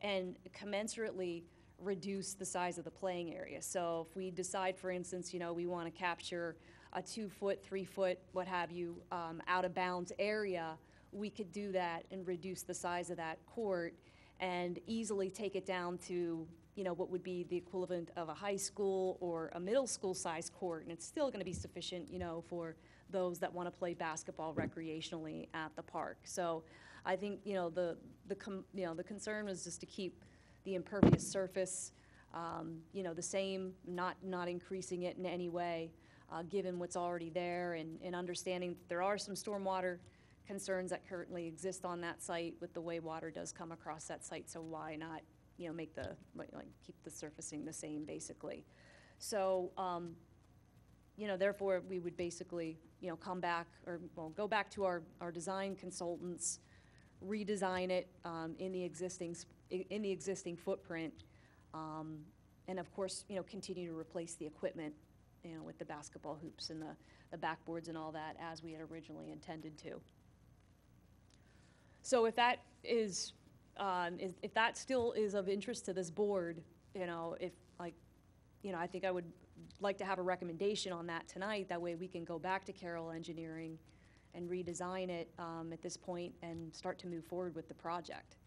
and commensurately reduce the size of the playing area. So if we decide, for instance, you know, we want to capture a 2-foot, 3-foot, what have you, out-of-bounds area, we could do that and reduce the size of that court and easily take it down to, you know, what would be the equivalent of a high school or a middle school size court, and it's still going to be sufficient, you know, for those that want to play basketball recreationally at the park. So I think, you know, the concern was just to keep the impervious surface, you know, the same, not increasing it in any way, given what's already there, and understanding that there are some stormwater concerns that currently exist on that site with the way water does come across that site. So why not, you know, keep the surfacing the same, basically. So, you know, therefore, we would basically, you know, go back to our design consultants, redesign it in the existing footprint, and of course, you know, continue to replace the equipment, you know, with the basketball hoops and the backboards and all that as we had originally intended to. So if that is, if that still is of interest to this board, you know, I think I would like to have a recommendation on that tonight. That way we can go back to Carroll Engineering and redesign it at this point and start to move forward with the project.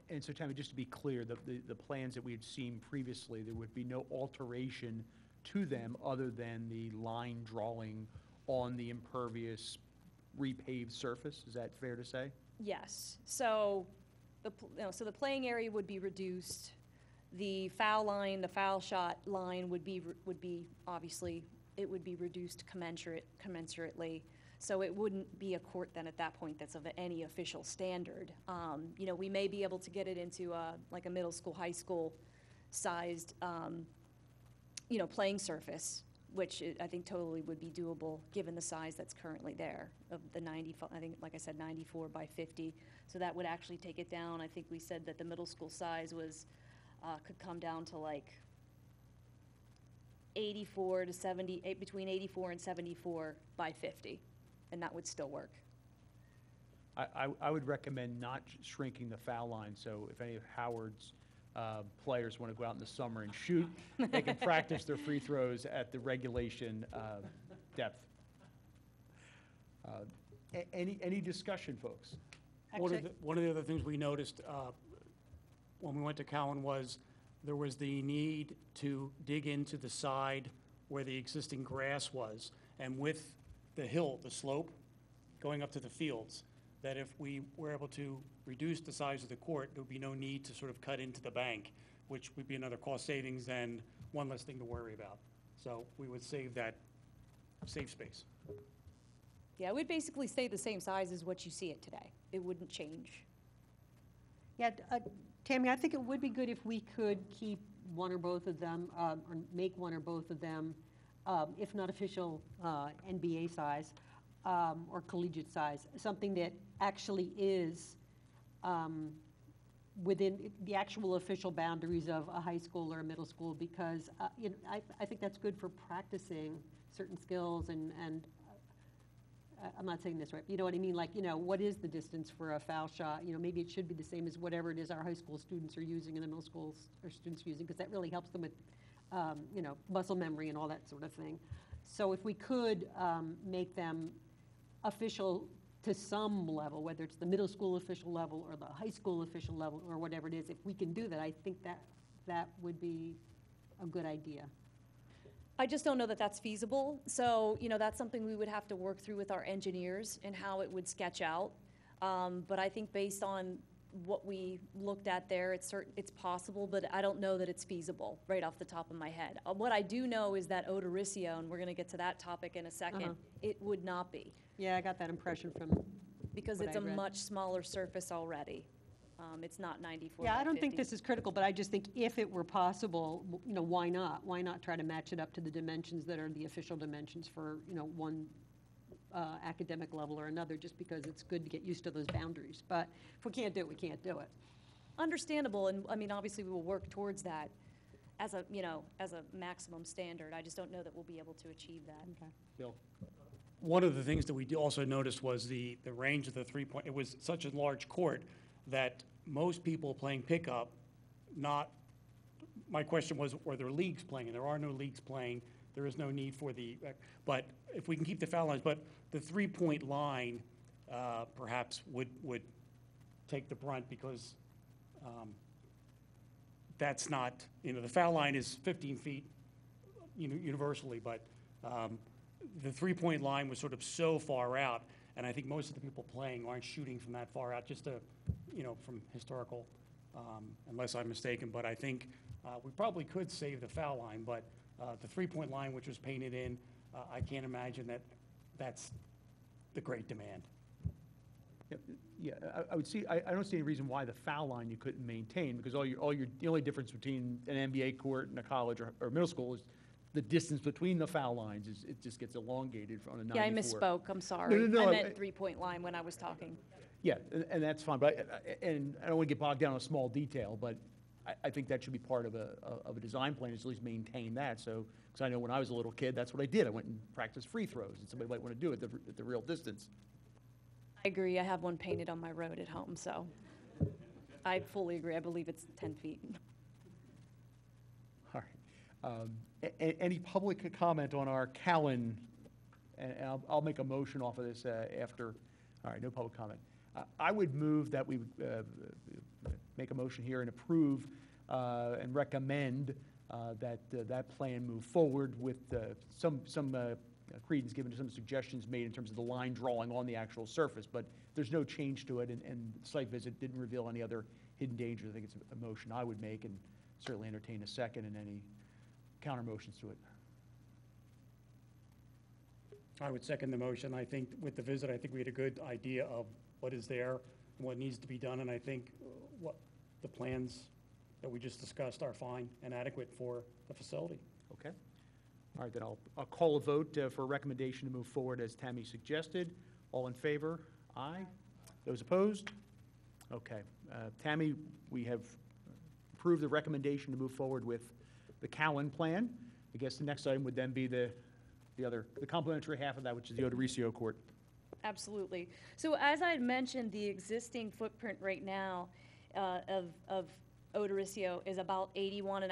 And so, Tammy, just to be clear, the plans that we had seen previously, there would be no alteration to them other than the line drawing on the impervious repaved surface. Is that fair to say? Yes. So the playing area would be reduced. The foul line, the foul shot line would be obviously, it would be reduced commensurately. So it wouldn't be a court then at that point that's of any official standard. You know, we may be able to get it into like a middle school, high school sized, you know, playing surface, which I think totally would be doable given the size that's currently there of the 94, I think, like I said, 94 by 50. So that would actually take it down. I think we said that the middle school size was, could come down to like 84 to 70, between 84 and 74 by 50, and that would still work. I would recommend not shrinking the foul line, so if any of Howard's players want to go out in the summer and shoot, they can practice their free throws at the regulation depth. Any discussion, folks? One of the other things we noticed when we went to Cowan was there was the need to dig into the side where the existing grass was, and with the hill, the slope, going up to the fields, that if we were able to reduce the size of the court, there would be no need to sort of cut into the bank, which would be another cost savings and one less thing to worry about. So we would save that safe space. Yeah, it would basically stay the same size as what you see it today. It wouldn't change. Yeah, Tammy, I think it would be good if we could keep one or both of them, or make one or both of them, if not official NBA size or collegiate size, something that actually is within the actual official boundaries of a high school or a middle school, because I think that's good for practicing certain skills and I'm not saying this right, but you know what I mean? Like, what is the distance for a foul shot? Maybe it should be the same as whatever it is our high school students are using and the middle school students are using, because that really helps them with, muscle memory and all that sort of thing. So if we could make them official to some level, whether it's the middle school official level or the high school official level or whatever it is, if we can do that, I think that would be a good idea. I just don't know that that's feasible. So, that's something we would have to work through with our engineers and how it would sketch out. But I think based on what we looked at there, it's possible, but I don't know that it's feasible right off the top of my head. What I do know is that Odorisio, and we're going to get to that topic in a second, it would not be. Yeah, I got that impression from Because what it's I a read. much smaller surface already. It's not 94 Yeah, by I don't think 50. this is critical, but I just think if it were possible, why not? Why not try to match it up to the dimensions that are the official dimensions for, one academic level or another, just because it's good to get used to those boundaries. But if we can't do it, we can't do it. Understandable, and obviously we will work towards that as a maximum standard. I just don't know that we'll be able to achieve that. Okay. Bill? One of the things that we also noticed was the range of the three-point, it was such a large court that most people playing pickup, my question was, were there leagues playing? And there are no leagues playing. There is no need for but if we can keep the foul lines, but the three-point line perhaps would take the brunt, because that's not, the foul line is 15 feet universally, but the three-point line was sort of so far out, and I think most of the people playing aren't shooting from that far out, just from historical, unless I'm mistaken. But I think we probably could save the foul line, but the three-point line, which was painted in, I can't imagine that's the great demand. Yeah, I would see, I don't see any reason why the foul line you couldn't maintain, because the only difference between an NBA court and a college or middle school is the distance between the foul lines it just gets elongated on a 94. Yeah, I misspoke, I'm sorry. No, I meant three-point line when I was talking. Yeah, and that's fine, but, and I don't want to get bogged down in a small detail, but I think that should be part of a design plan, is at least maintain that, so, because I know when I was a little kid, that's what I did. I went and practiced free throws, and somebody might want to do it at the real distance. I agree, I have one painted on my road at home, so I fully agree. I believe it's 10 feet. All right. Any public comment on our Callan? And I'll make a motion off of this after. All right, no public comment. I would move that we make a motion here and approve and recommend that plan move forward with some credence given to some suggestions made in terms of the line drawing on the actual surface, but there's no change to it, and the site visit didn't reveal any other hidden dangers. I think it's a motion I would make, and certainly entertain a second and any counter motions to it. I would second the motion. I think with the visit, I think we had a good idea of what is there and what needs to be done, and I think what the plans that we just discussed are fine and adequate for the facility. Okay. All right, then I'll call a vote for a recommendation to move forward as Tammy suggested. All in favor? Aye. Those opposed? Okay. Tammy, we have approved the recommendation to move forward with the Callan plan. I guess the next item would then be the complementary half of that, which is the Odorisio Court. Absolutely. So as I had mentioned, the existing footprint right now of Odorisio is about 81.5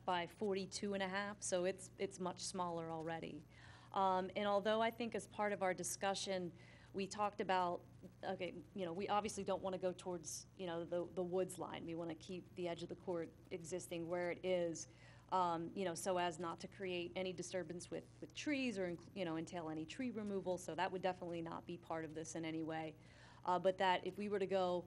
by 42.5, so it's much smaller already. And although I think as part of our discussion, we talked about, okay, we obviously don't want to go towards, the woods line. We want to keep the edge of the court existing where it is, so as not to create any disturbance with trees or, entail any tree removal. So that would definitely not be part of this in any way. But that if we were to go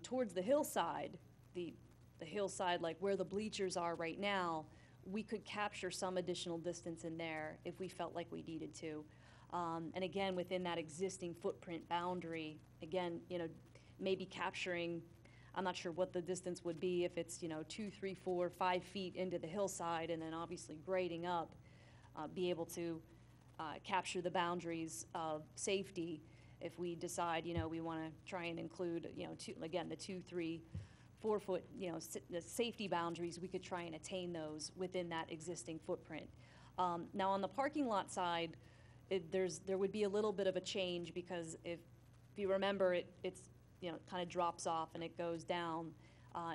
towards the hillside, the hillside, like where the bleachers are right now, we could capture some additional distance in there if we felt like we needed to. And again, within that existing footprint boundary, again, maybe capturing I'm not sure what the distance would be if it's, 2, 3, 4, 5 feet into the hillside, and then obviously grading up, be able to capture the boundaries of safety if we decide, we want to try and include, the 2, 3, 4 foot, the safety boundaries, we could try and attain those within that existing footprint. Now, on the parking lot side, there would be a little bit of a change, because if you remember, it's kind of drops off and it goes down.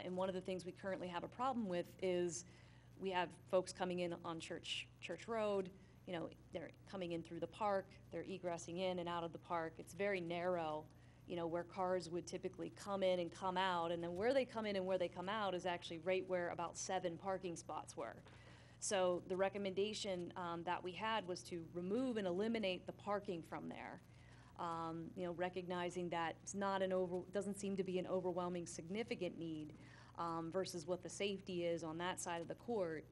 And one of the things we currently have a problem with is we have folks coming in on Church Road. They're coming in through the park, they're egressing in and out of the park. It's very narrow, where cars would typically come in and come out. And then where they come in and where they come out is actually right where about 7 parking spots were. So the recommendation that we had was to remove and eliminate the parking from there. Recognizing that it's not doesn't seem to be an overwhelming significant need versus what the safety is on that side of the court.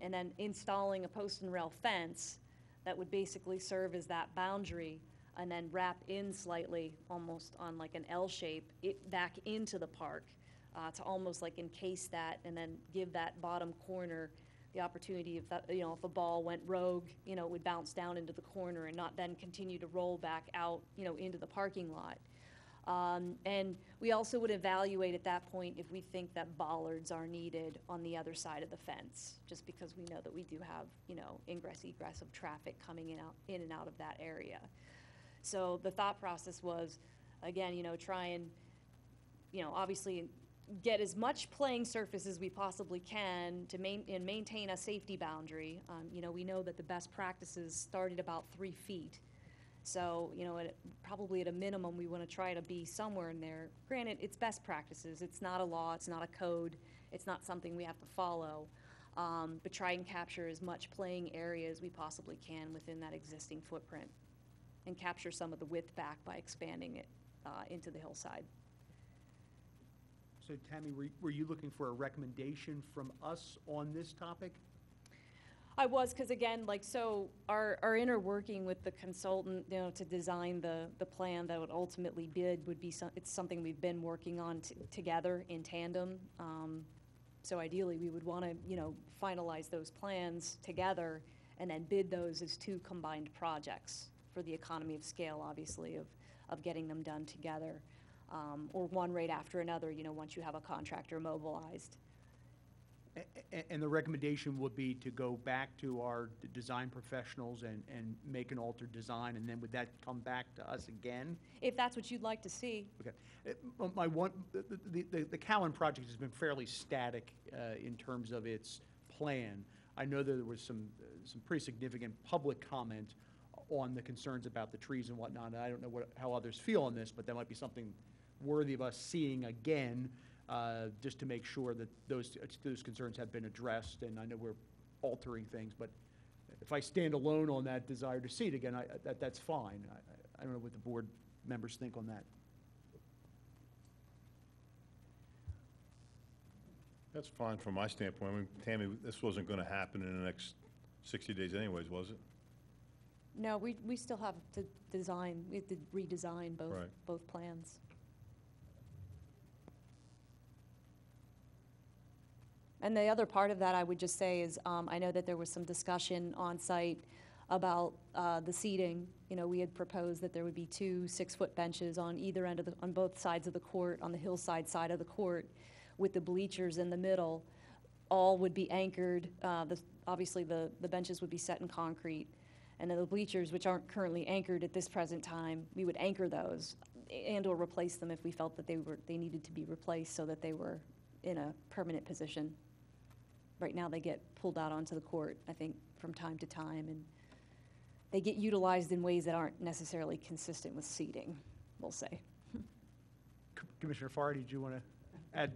And then installing a post and rail fence that would basically serve as that boundary, and then wrap in slightly, almost on like an L shape, back into the park to almost like encase that, and then give that bottom corner the opportunity, if a ball went rogue, it would bounce down into the corner and not then continue to roll back out, into the parking lot. And we also would evaluate at that point if we think that bollards are needed on the other side of the fence, just because we know that we do have, ingress, egress of traffic coming in and out of that area. So the thought process was, again, try and, obviously get as much playing surface as we possibly can to maintain a safety boundary. We know that the best practices start at about 3 feet. So, probably at a minimum, we want to try to be somewhere in there. Granted, it's best practices. It's not a law. It's not a code. It's not something we have to follow. But try and capture as much playing area as we possibly can within that existing footprint, and capture some of the width back by expanding it into the hillside. So Tammy, were you looking for a recommendation from us on this topic? I was, because again, our inner working with the consultant, to design the plan that would ultimately bid would be, it's something we've been working on together in tandem. So ideally, we would want to, finalize those plans together and then bid those as 2 combined projects for the economy of scale, obviously, of getting them done together. Or one right after another, once you have a contractor mobilized. And the recommendation would be to go back to our design professionals and make an altered design, and then would that come back to us again? If that's what you'd like to see. Okay. The Cowan project has been fairly static in terms of its plan. I know that there was some pretty significant public comment on the concerns about the trees and whatnot. I don't know how others feel on this, but that might be something worthy of us seeing again, just to make sure that those concerns have been addressed. And I know we're altering things, but if I stand alone on that desire to see it again, that's fine. I don't know what the board members think on that. That's fine from my standpoint. I mean, Tammy, this wasn't going to happen in the next 60 days anyways, was it? No, we still have to design, we have to redesign both plans. And the other part of that, I would just say, is I know that there was some discussion on site about the seating. We had proposed that there would be 2 6-foot benches on either end of on both sides of the court, on the hillside side of the court, with the bleachers in the middle. All would be anchored. Obviously, the benches would be set in concrete, and then the bleachers, which aren't currently anchored at this present time, we would anchor those and/or replace them if we felt that they needed to be replaced so that they were in a permanent position. Right now, they get pulled out onto the court, I think, from time to time, and they get utilized in ways that aren't necessarily consistent with seating, we'll say. Commissioner Farr, did you want to add?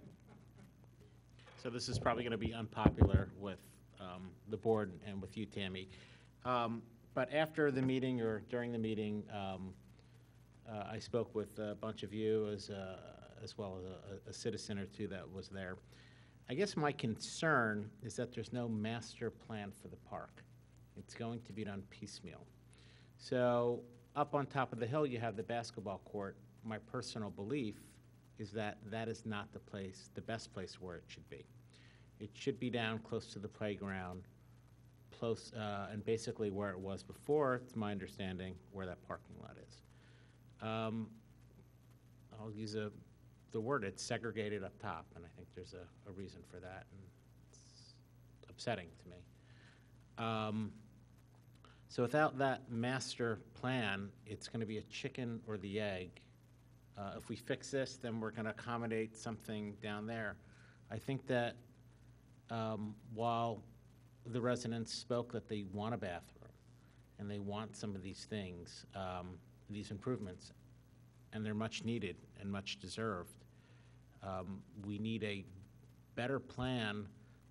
So this is probably going to be unpopular with the board and with you, Tammy. But after the meeting or during the meeting, I spoke with a bunch of you as well as a citizen or two that was there. I guess my concern is that there's no master plan for the park. It's going to be done piecemeal. So up on top of the hill, you have the basketball court. My personal belief is that that is not the place, the best place where it should be. It should be down close to the playground, close, and basically where it was before, it's my understanding, where that parking lot is. I'll use the word, it's segregated up top, and I think there's a reason for that, and it's upsetting to me. So without that master plan, it's going to be a chicken or the egg. If we fix this, then we're going to accommodate something down there. I think that while the residents spoke that they want a bathroom and they want some of these things, these improvements, and they're much needed and much deserved, we need a better plan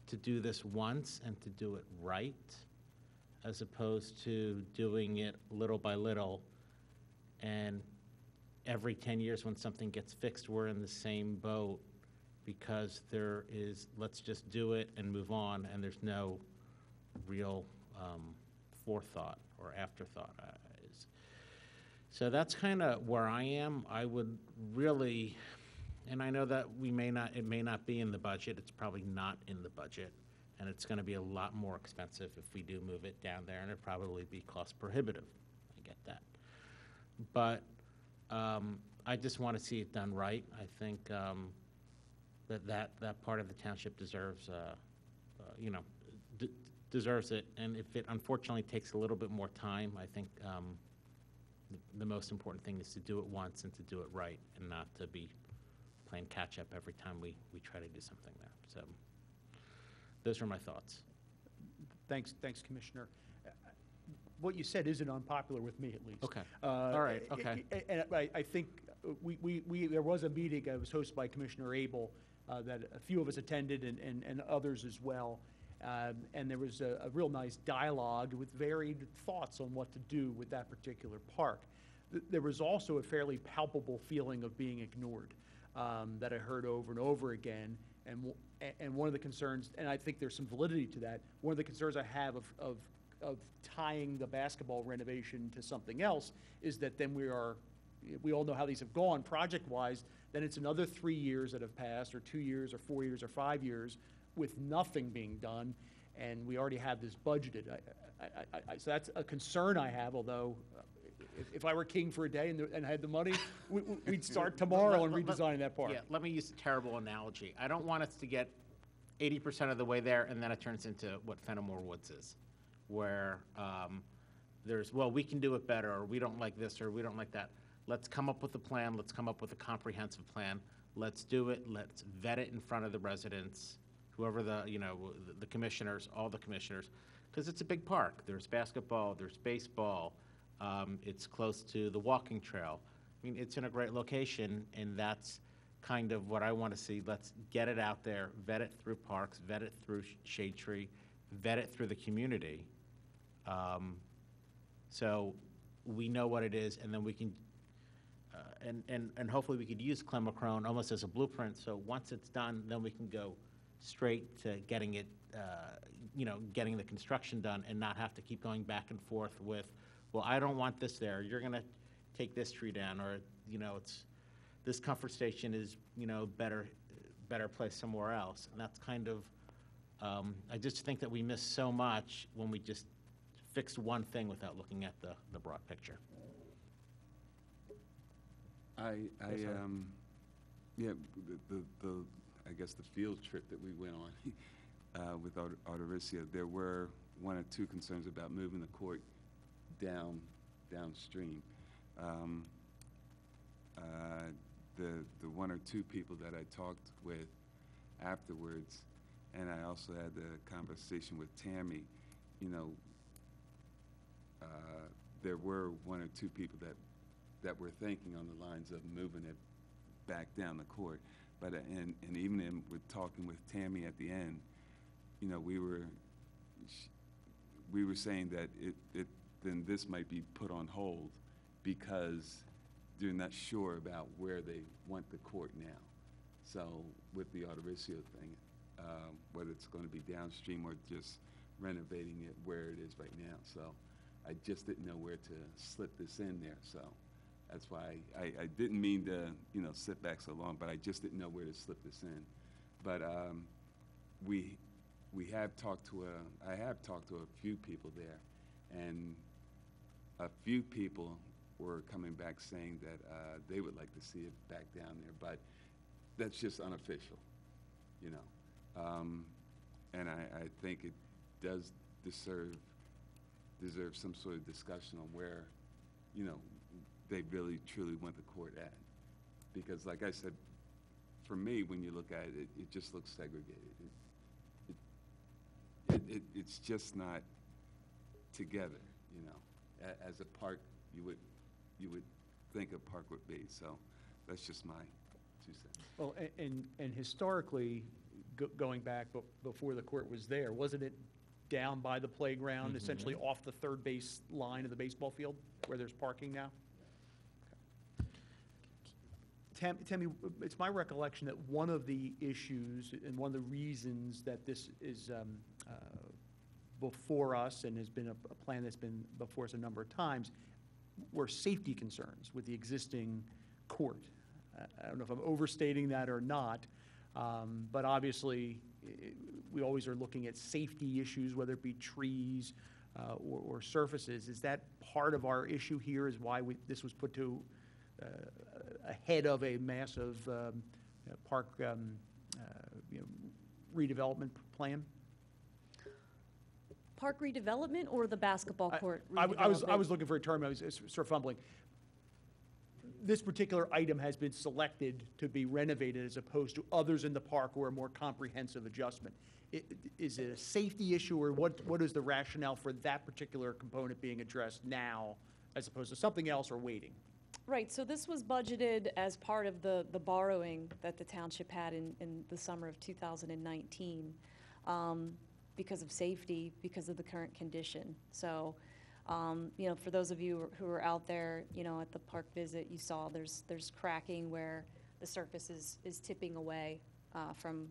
to do this once and to do it right, as opposed to doing it little by little. And every 10 years when something gets fixed, we're in the same boat because there is, let's just do it and move on, and there's no real forethought or afterthought. So that's kind of where I am. I would really, and I know that it may not be in the budget. It's probably not in the budget, and it's going to be a lot more expensive if we do move it down there, and it'd probably be cost prohibitive. I get that. But I just want to see it done right. I think that part of the township deserves, deserves it. And if it unfortunately takes a little bit more time, I think the most important thing is to do it once and to do it right, and not to be playing catch up every time we try to do something there. So those are my thoughts. Thanks, Commissioner. What you said isn't unpopular with me, at least. Okay. All right. Okay. And I think there was a meeting, I was hosted by Commissioner Abel, that a few of us attended and others as well. And there was a real nice dialogue with varied thoughts on what to do with that particular park. There was also a fairly palpable feeling of being ignored that I heard over and over again. And one of the concerns, and I think there's some validity to that, one of the concerns I have of tying the basketball renovation to something else is that then we all know how these have gone project-wise, then it's another 3 years that have passed, or 2 years, or 4 years, or 5 years, with nothing being done, and we already have this budgeted. So that's a concern I have, although if I were king for a day and had the money, we'd start tomorrow on redesigning that park. Yeah, let me use a terrible analogy. I don't want us to get 80% of the way there, and then it turns into what Fenmore Woods is, where we can do it better, or we don't like this, or we don't like that. Let's come up with a plan. Let's come up with a comprehensive plan. Let's do it. Let's vet it in front of the residents, whoever the commissioners, all the commissioners, because it's a big park. There's basketball, there's baseball. It's close to the walking trail. I mean, it's in a great location, and that's kind of what I want to see. Let's get it out there, vet it through parks, vet it through Shade Tree, vet it through the community. So we know what it is, and then we can, and hopefully we could use Clemacrone almost as a blueprint. So once it's done, then we can go straight to getting it, getting the construction done, and not have to keep going back and forth with, well, I don't want this there. You're going to take this tree down, or this comfort station is better placed somewhere else. And that's kind of, I just think that we miss so much when we just fix one thing without looking at the broad picture. I guess the field trip that we went on with Odorisio, there were one or two concerns about moving the court downstream. The one or two people that I talked with afterwards, and I also had the conversation with Tammy, there were one or two people that were thinking on the lines of moving it back down the court. But and even with talking with Tammy at the end, we were saying that then this might be put on hold because they're not sure about where they want the court now. So with the Odorisio thing, whether it's going to be downstream or just renovating it where it is right now. So I just didn't know where to slip this in there. So That's why I didn't mean to, sit back so long, but I just didn't know where to slip this in. But we have talked to I have talked to a few people there, and a few people were coming back saying that they would like to see it back down there, but that's just unofficial, and I think it does deserve some sort of discussion on where, they really truly want the court at. Because like I said, for me, when you look at it, it just looks segregated. It's just not together, as a park you would think a park would be. So that's just my 2 cents. Well, and historically, going back before the court was there, wasn't it down by the playground, essentially off the third base line of the baseball field, where there's parking now? Tammy, it's my recollection that one of the issues and one of the reasons that this is before us and has been a plan that's been before us a number of times were safety concerns with the existing court. I don't know if I'm overstating that or not, but obviously we always are looking at safety issues, whether it be trees or surfaces. Is that part of our issue here, is why this was put to ahead of a massive park redevelopment plan? Park redevelopment or the basketball court I redevelopment? was looking for a term, I was sort of fumbling. This particular item has been selected to be renovated as opposed to others in the park or a more comprehensive adjustment. Is it a safety issue, or what is the rationale for that particular component being addressed now as opposed to something else or waiting? Right, so this was budgeted as part of the borrowing that the township had in the summer of 2019 because of safety, because of the current condition. So, for those of you who are out there, at the park visit, you saw there's cracking where the surface is tipping away from,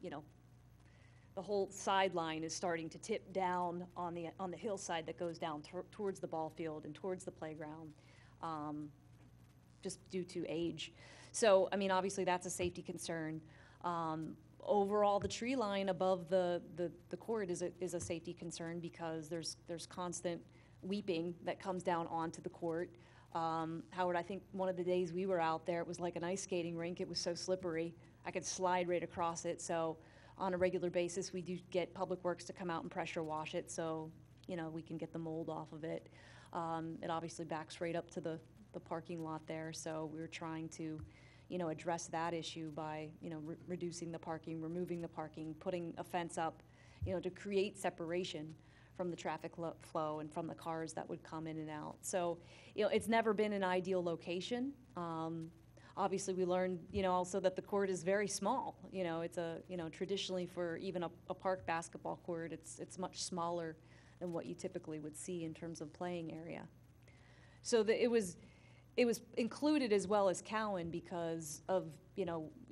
the whole sideline is starting to tip down on the hillside that goes down towards the ball field and towards the playground. Just due to age. So, obviously that's a safety concern. Overall, the tree line above the court is a safety concern because there's constant weeping that comes down onto the court. Howard, I think one of the days we were out there, it was like an ice skating rink. It was so slippery. I could slide right across it. So on a regular basis, we do get Public Works to come out and pressure wash it so, we can get the mold off of it. It obviously backs right up to the parking lot there, so we were trying to, address that issue by, reducing the parking, removing the parking, putting a fence up, to create separation from the traffic flow and from the cars that would come in and out. So, it's never been an ideal location. Obviously, we learned, also that the court is very small. It's traditionally for even a park basketball court, it's much smaller than what you typically would see in terms of playing area. So it was included as well as Cowan because of,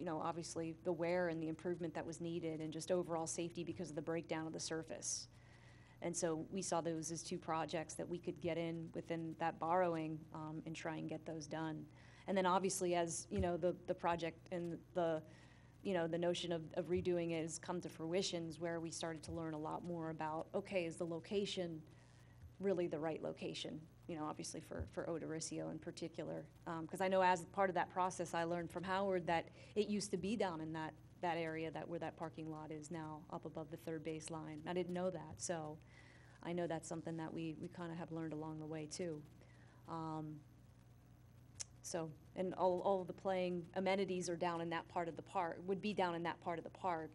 obviously the wear and the improvement that was needed and just overall safety because of the breakdown of the surface. And so we saw those as two projects that we could get in within that borrowing and try and get those done. And then obviously as, the project and the notion of redoing it has come to fruition is where we started to learn a lot more about, okay, is the location really the right location? Obviously for Odorisio in particular. Because I know as part of that process, I learned from Howard that it used to be down in that area where that parking lot is now up above the third base line. I didn't know that, so I know that's something that we kind of have learned along the way too. And all of the playing amenities are down in that part of the park, would be down in that part of the park.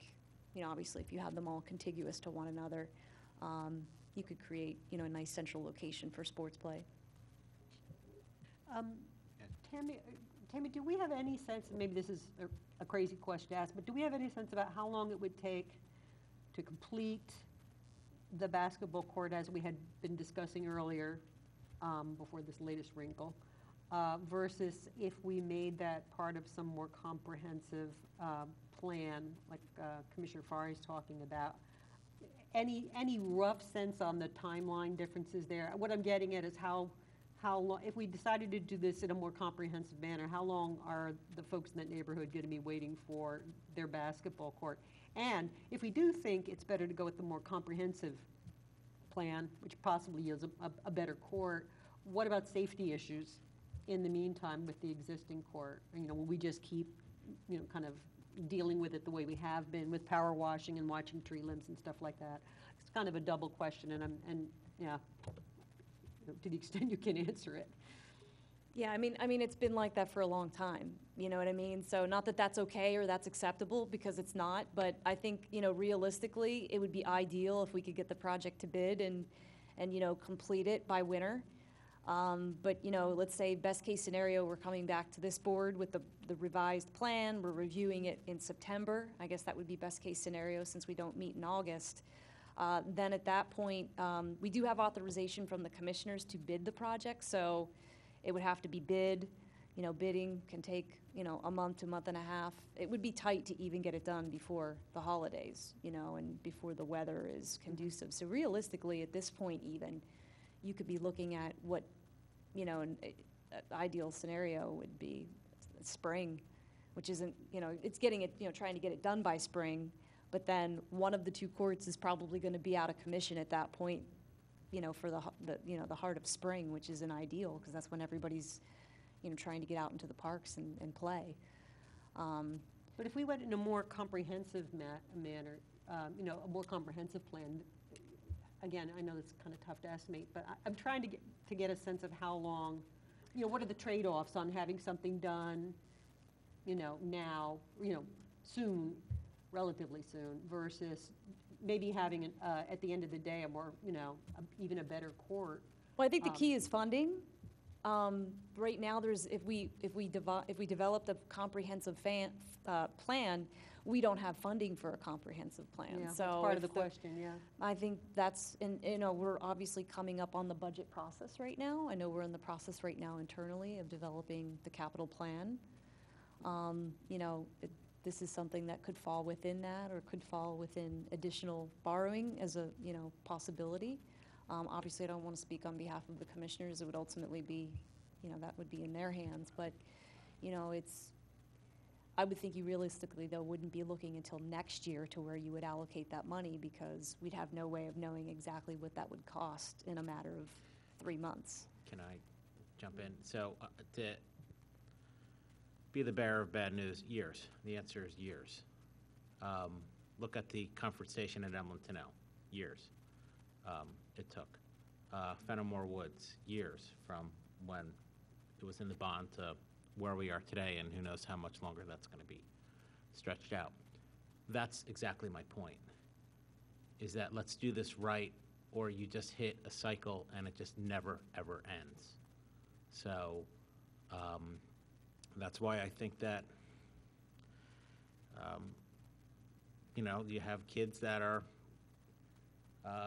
Obviously if you have them all contiguous to one another. You could create, a nice central location for sports play. Tammy, do we have any sense, and maybe this is a crazy question to ask, but do we have any sense about how long it would take to complete the basketball court as we had been discussing earlier, before this latest wrinkle, versus if we made that part of some more comprehensive plan, like Commissioner Farr is talking about? Any rough sense on the timeline differences there? What I'm getting at is how how long, if we decided to do this in a more comprehensive manner, how long are the folks in that neighborhood going to be waiting for their basketball court? And if we do think it's better to go with the more comprehensive plan, which possibly yields a better court, what about safety issues in the meantime with the existing court? You know, will we just keep, you know, kind of dealing with it the way we have been with power washing and watching tree limbs and stuff like that? It's kind of a double question, and yeah, you know, to the extent you can answer it. Yeah, I mean, it's been like that for a long time, you know what I mean? So not that that's okay or that's acceptable, because it's not, but I think, you know, realistically, it would be ideal if we could get the project to bid and you know, complete it by winter. But, you know, let's say best case scenario, we're coming back to this board with the revised plan, we're reviewing it in September. I guess that would be best case scenario since we don't meet in August. Then at that point, we do have authorization from the commissioners to bid the project, so it would have to be bid. You know, bidding can take, you know, a month to a month and a half. It would be tight to even get it done before the holidays, you know, and before the weather is conducive. So realistically, at this point even, you could be looking at what, you know, an ideal scenario would be spring, which isn't, you know, it's getting it, you know, trying to get it done by spring, but then one of the two courts is probably going to be out of commission at that point, you know, for the you know, the heart of spring, which isn't ideal because that's when everybody's, you know, trying to get out into the parks and play. But if we went in a more comprehensive manner, you know, a more comprehensive plan, again, I know it's kind of tough to estimate, but I'm trying to get a sense of how long, you know, what are the trade-offs on having something done, you know, now, you know, soon, relatively soon, versus maybe having, at the end of the day, a more, you know, even a better court. Well, I think the key is funding. Right now, if we develop the comprehensive plan, we don't have funding for a comprehensive plan. Yeah, so that's part of the question, yeah. I think that's, and you know, we're obviously coming up on the budget process right now. I know we're in the process right now internally of developing the capital plan. You know, this is something that could fall within that, or could fall within additional borrowing as a, you know, possibility. Obviously, I don't want to speak on behalf of the commissioners. It would ultimately be, you know, that would be in their hands. But, you know, I would think you realistically, though, wouldn't be looking until next year to where you would allocate that money, because we'd have no way of knowing exactly what that would cost in a matter of 3 months. Can I jump in? So to be the bearer of bad news, years. The answer is years. Look at the comfort station at Emlenton-L, years. It took. Fenmore Woods, years from when it was in the bond to where we are today, and who knows how much longer that's going to be stretched out. That's exactly my point, is that let's do this right, or you just hit a cycle and it just never, ever ends. So that's why I think that, you know, you have kids that are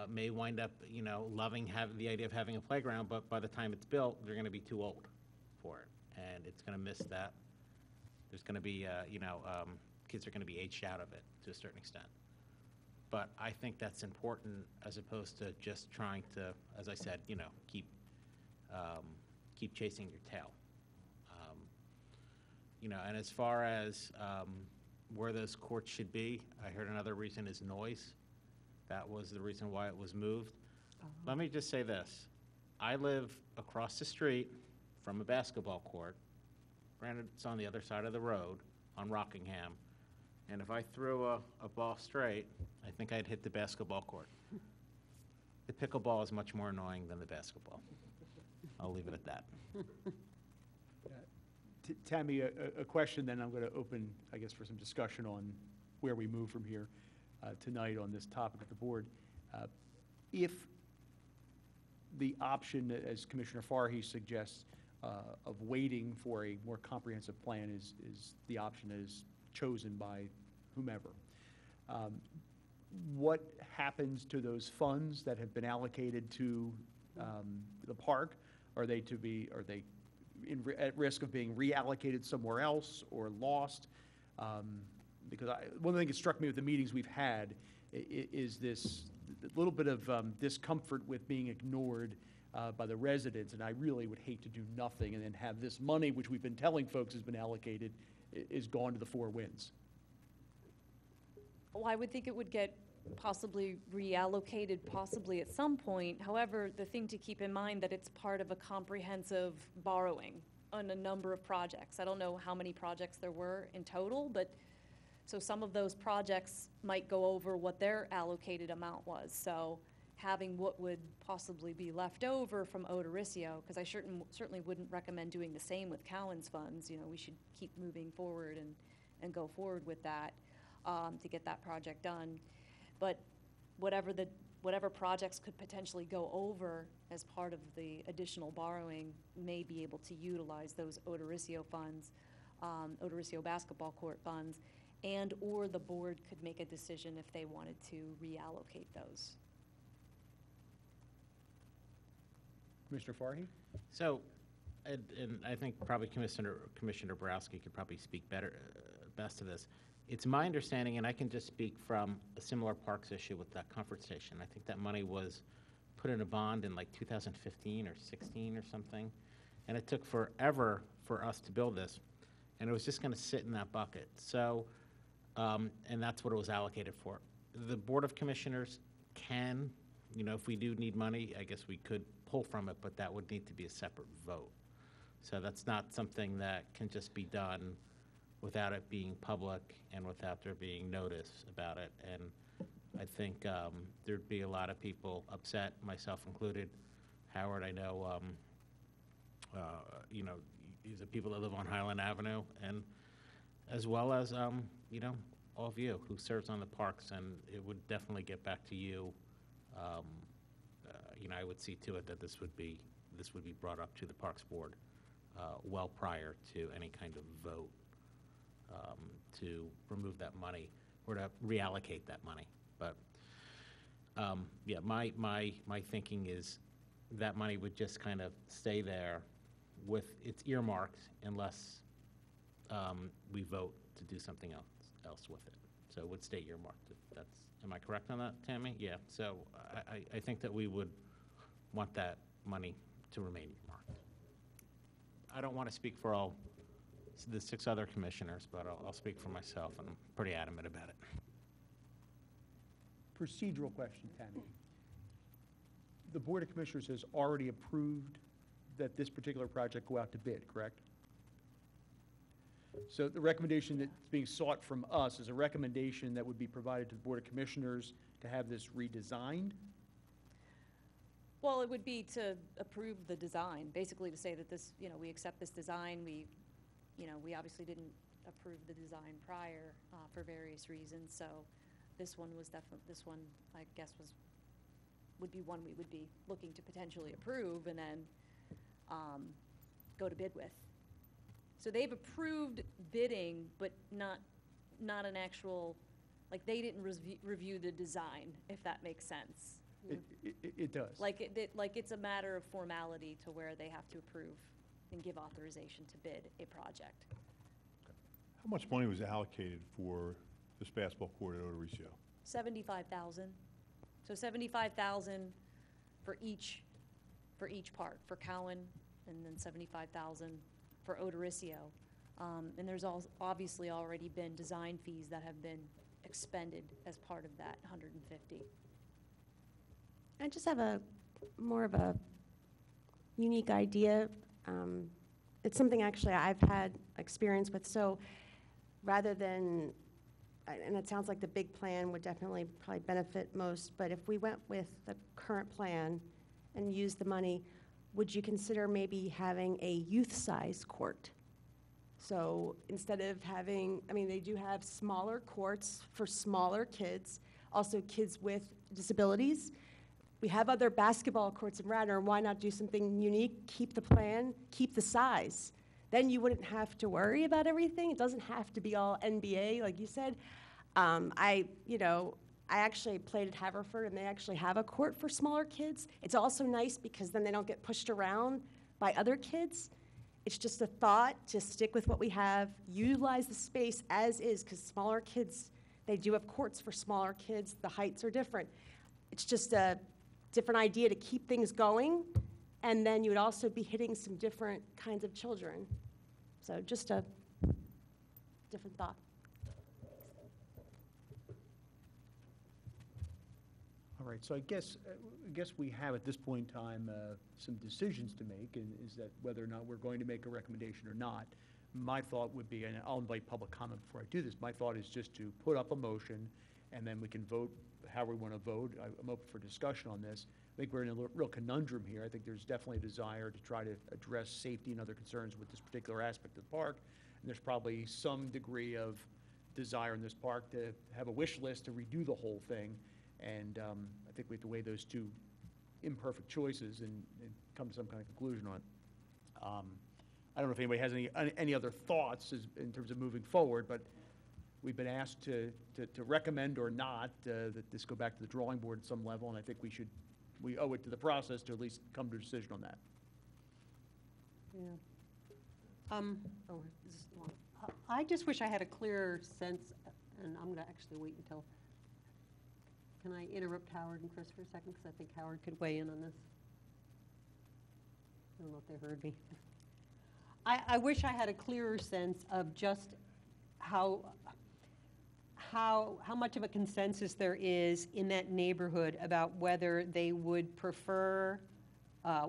may wind up, you know, loving the idea of having a playground, but by the time it's built, they're going to be too old for it, and it's going to miss that. There's going to be, you know, kids are going to be aged out of it to a certain extent. But I think that's important, as opposed to just trying to, as I said, you know, keep chasing your tail. You know, and as far as where those courts should be, I heard another reason is noise. That was the reason why it was moved. Let me just say this. I live across the street from a basketball court. Granted, it's on the other side of the road on Rockingham. And if I threw a ball straight, I think I'd hit the basketball court. The pickleball is much more annoying than the basketball. I'll leave it at that. Tammy, a question, then I'm going to open, I guess, for some discussion on where we move from here tonight on this topic at the board. If the option, as Commissioner Farhi suggests, of waiting for a more comprehensive plan is the option that is chosen by whomever, what happens to those funds that have been allocated to the park? Are they at risk of being reallocated somewhere else or lost? Because one of the things that struck me with the meetings we've had is this little bit of discomfort with being ignored by the residents, and I really would hate to do nothing and then have this money, which we've been telling folks has been allocated, is gone to the four winds. Well, I would think it would get possibly reallocated possibly at some point. However, the thing to keep in mind that it's part of a comprehensive borrowing on a number of projects. I don't know how many projects there were in total, but so some of those projects might go over what their allocated amount was. So having what would possibly be left over from Odorisio, because I certainly wouldn't recommend doing the same with Cowan's funds. You know, we should keep moving forward and go forward with that to get that project done. But whatever projects could potentially go over as part of the additional borrowing may be able to utilize those Odorisio funds, Odorisio basketball court funds, and or the board could make a decision if they wanted to reallocate those. Commissioner Farhi? So, and I think probably Commissioner Borowski could probably speak best to this. It's my understanding, and I can just speak from a similar parks issue with that comfort station. I think that money was put in a bond in like 2015 or 16 or something, and it took forever for us to build this, and it was just going to sit in that bucket. So, and that's what it was allocated for. The Board of Commissioners can, you know, if we do need money, I guess we could pull from it, but that would need to be a separate vote. So that's not something that can just be done without it being public and without there being notice about it. And I think there'd be a lot of people upset, myself included. Howard, I know, you know, these are people that live on Highland Avenue, and as well as, you know, all of you who serves on the parks, and it would definitely get back to you. You know, I would see to it that this would be brought up to the Parks Board well prior to any kind of vote to remove that money or to reallocate that money. But yeah, my thinking is that money would just kind of stay there with its earmarked unless we vote to do something else with it. So it would stay earmarked. Am I correct on that, Tammy? Yeah. So I think that we would want that money to remain earmarked. I don't want to speak for all the 6 other commissioners, but I'll speak for myself, and I'm pretty adamant about it. Procedural question, Tammy. The Board of Commissioners has already approved that this particular project go out to bid, correct? So the recommendation that's being sought from us is a recommendation that would be provided to the Board of Commissioners to have this redesigned? Well, it would be to approve the design, basically to say that this, you know, we accept this design. We obviously didn't approve the design prior for various reasons. So this one, I guess, would be one we would be looking to potentially approve and then go to bid with. So they've approved bidding, but not an actual, like, they didn't review the design, if that makes sense. It does. Like it's a matter of formality to where they have to approve and give authorization to bid a project. How much money was allocated for this basketball court at Odorisio? 75,000. So 75,000 for each part, for Cowan, and then 75,000 for Odorisio. And there's obviously already been design fees that have been expended as part of that 150. I just have more of a unique idea. It's something actually I've had experience with. So rather than, and it sounds like the big plan would definitely probably benefit most, but if we went with the current plan and used the money, would you consider maybe having a youth-size court? So instead of having, I mean, they do have smaller courts for smaller kids, also kids with disabilities. We have other basketball courts in Radnor. Why not do something unique, keep the plan, keep the size? Then you wouldn't have to worry about everything. It doesn't have to be all NBA, like you said. I actually played at Haverford, and they actually have a court for smaller kids. It's also nice because then they don't get pushed around by other kids. It's just a thought to stick with what we have, utilize the space as is, because smaller kids, they do have courts for smaller kids. The heights are different. It's just a different idea to keep things going And then you would also be hitting some different kinds of children. So just a different thought. All right, so I guess we have at this point in time some decisions to make, and is that whether or not we're going to make a recommendation or not. My thought would be, and I'll invite public comment before I do this, my thought is just to put up a motion, and then we can vote how we want to vote. I'm open for discussion on this. I think we're in a real conundrum here. I think there's definitely a desire to try to address safety and other concerns with this particular aspect of the park, and there's probably some degree of desire in this park to have a wish list to redo the whole thing. And I think we have to weigh those two imperfect choices and come to some kind of conclusion on it. I don't know if anybody has any other thoughts in terms of moving forward, but we've been asked to recommend or not that this go back to the drawing board at some level, and I think we owe it to the process to at least come to a decision on that. Yeah. This is long. I just wish I had a clearer sense, and I'm going to actually wait until. Can I interrupt Howard and Chris for a second? Because I think Howard could weigh in on this. I don't know if they heard me. I wish I had a clearer sense of just how much of a consensus there is in that neighborhood about whether they would prefer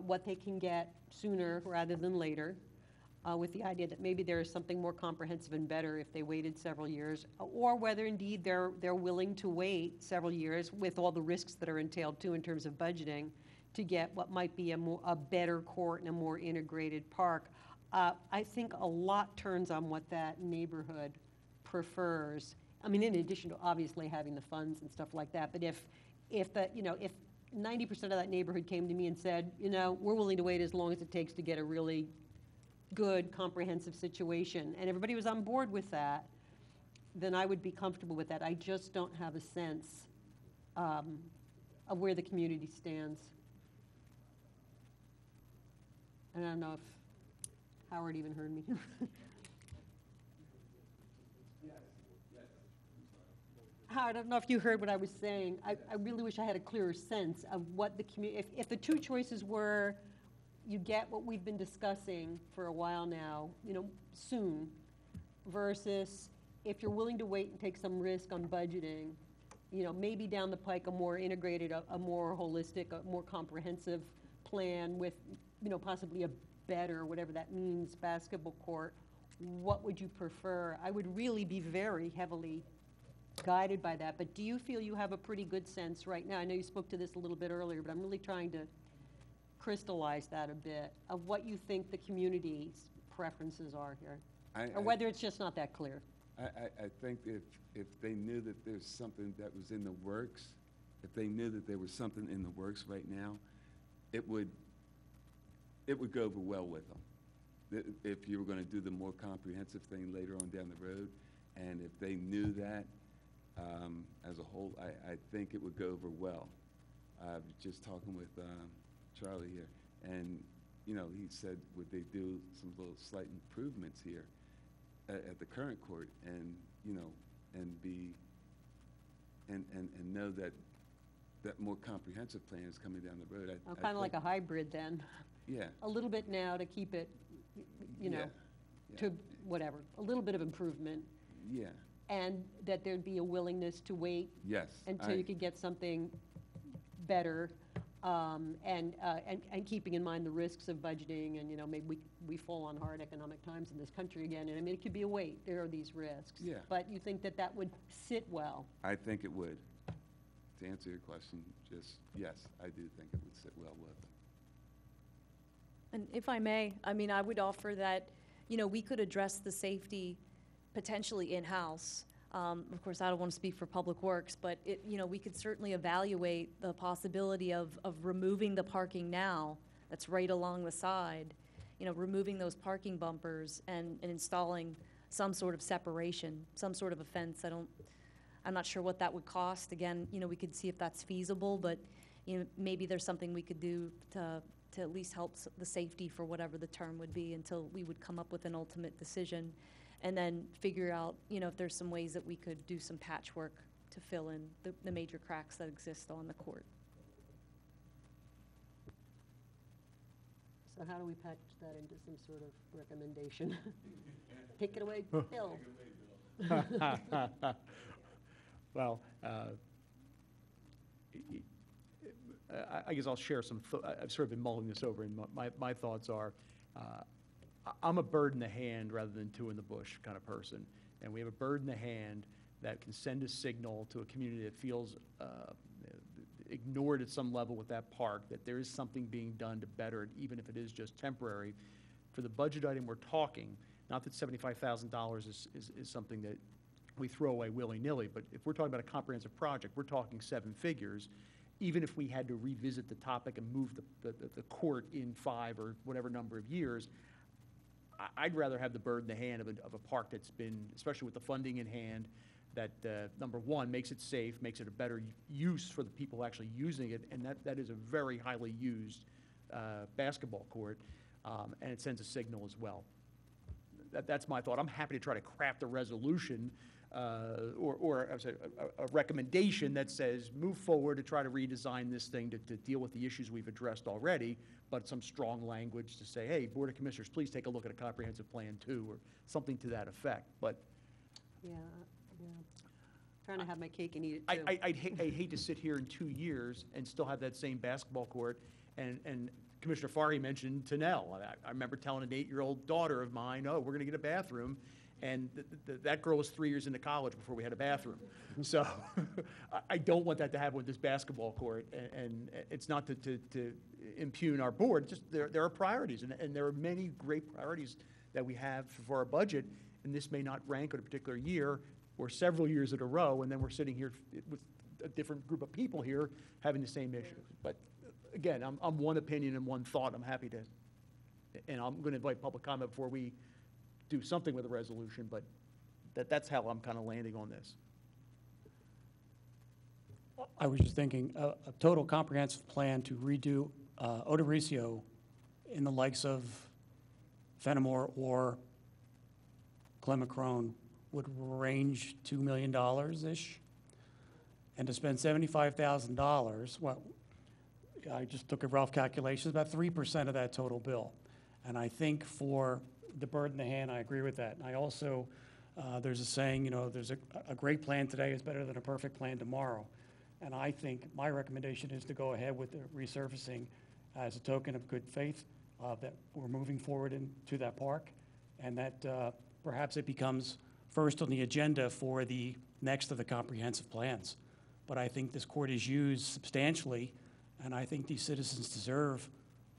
what they can get sooner rather than later, with the idea that maybe there is something more comprehensive and better if they waited several years, or whether indeed they're willing to wait several years with all the risks that are entailed too in terms of budgeting to get what might be a better court and a more integrated park. I think a lot turns on what that neighborhood prefers. I mean, in addition to obviously having the funds and stuff like that, but if 90% of that neighborhood came to me and said, we're willing to wait as long as it takes to get a really good, comprehensive situation, and everybody was on board with that, then I would be comfortable with that. I just don't have a sense of where the community stands. And I don't know if Howard even heard me. Howard, I don't know if you heard what I was saying. I really wish I had a clearer sense of what the community, if the two choices were, you get what we've been discussing for a while now, soon, versus if you're willing to wait and take some risk on budgeting, maybe down the pike a more integrated, a more holistic, a more comprehensive plan with, possibly a better, whatever that means, basketball court. What would you prefer? I would really be very heavily guided by that, but do you feel you have a pretty good sense right now? I know you spoke to this a little bit earlier, but I'm really trying to crystallize that a bit of what you think the community's preferences are here, or whether it's just not that clear. I think if they knew that there's something that was in the works, if they knew that there was something in the works right now, it would go over well with them. If you were going to do the more comprehensive thing later on down the road, and if they knew that as a whole, I think it would go over well. I was just talking with Charlie here, and he said would they do some little slight improvements here at the current court, and and know that more comprehensive plan is coming down the road. Kind of like a hybrid then. Yeah. A little bit now to keep it, Yeah. to whatever, a little bit of improvement, Yeah. and that there'd be a willingness to wait Yes. until you could get something better, and keeping in mind the risks of budgeting, and maybe we fall on hard economic times in this country again, and I mean, it could be a wait, there are these risks. Yeah. But you think that would sit well? I think it would. To answer your question, yes, I do think it would sit well with them. And if I may, I would offer that, we could address the safety potentially in-house. Of course, I don't want to speak for Public Works, but we could certainly evaluate the possibility of removing the parking now that's right along the side, removing those parking bumpers and installing some sort of separation, some sort of a fence. I'm not sure what that would cost. Again, we could see if that's feasible, but maybe there's something we could do to at least help the safety for whatever the term would be until we would come up with an ultimate decision, and then figure out, if there's some ways that we could do some patchwork to fill in the major cracks that exist on the court. So how do we package that into some sort of recommendation? Take it away, Bill. Well, I guess I'll share some, I've sort of been mulling this over, and my thoughts are, I'm a bird in the hand rather than two in the bush kind of person. And we have a bird in the hand that can send a signal to a community that feels ignored at some level with that park, that there is something being done to better it, even if it is just temporary. For the budget item we're talking, not that $75,000 is something that we throw away willy-nilly, but if we're talking about a comprehensive project, we're talking 7 figures. Even if we had to revisit the topic and move the court in 5 or whatever number of years, I'd rather have the bird in the hand of a park that's been, especially with the funding in hand, that, number one, makes it safe, makes it a better use for the people actually using it, and that is a very highly used basketball court, and it sends a signal as well. That's my thought. I'm happy to try to craft a resolution or I would say a recommendation that says move forward to try to redesign this thing to deal with the issues we've addressed already, but some strong language to say, hey, Board of Commissioners, please take a look at a comprehensive plan too, or something to that effect. But Yeah. Trying to have my cake and eat it too. I'd hate to sit here in 2 years and still have that same basketball court. And Commissioner Farhi mentioned Tennell. I remember telling an 8-year-old daughter of mine, oh, we're going to get a bathroom. And that girl was 3 years into college before we had a bathroom. So I don't want that to happen with this basketball court. And it's not to impugn our board, just there are priorities. And there are many great priorities that we have for our budget. And this may not rank in a particular year or several years in a row. And then we're sitting here with a different group of people here having the same issues. But again, I'm one opinion and one thought. I'm happy to, and I'm going to invite public comment before we do something with a resolution, but that's how I'm kind of landing on this. I was just thinking, a total comprehensive plan to redo Odorisio in the likes of Fenmore or Clemacrone would range $2 million-ish. And to spend $75,000, well, I just took a rough calculation, about 3% of that total bill. And I think for the bird in the hand, I agree with that. And I also, there's a saying, you know, there's a great plan today is better than a perfect plan tomorrow. And I think my recommendation is to go ahead with the resurfacing as a token of good faith that we're moving forward into that park, and that perhaps it becomes first on the agenda for the next of the comprehensive plans. But I think this court is used substantially, and I think these citizens deserve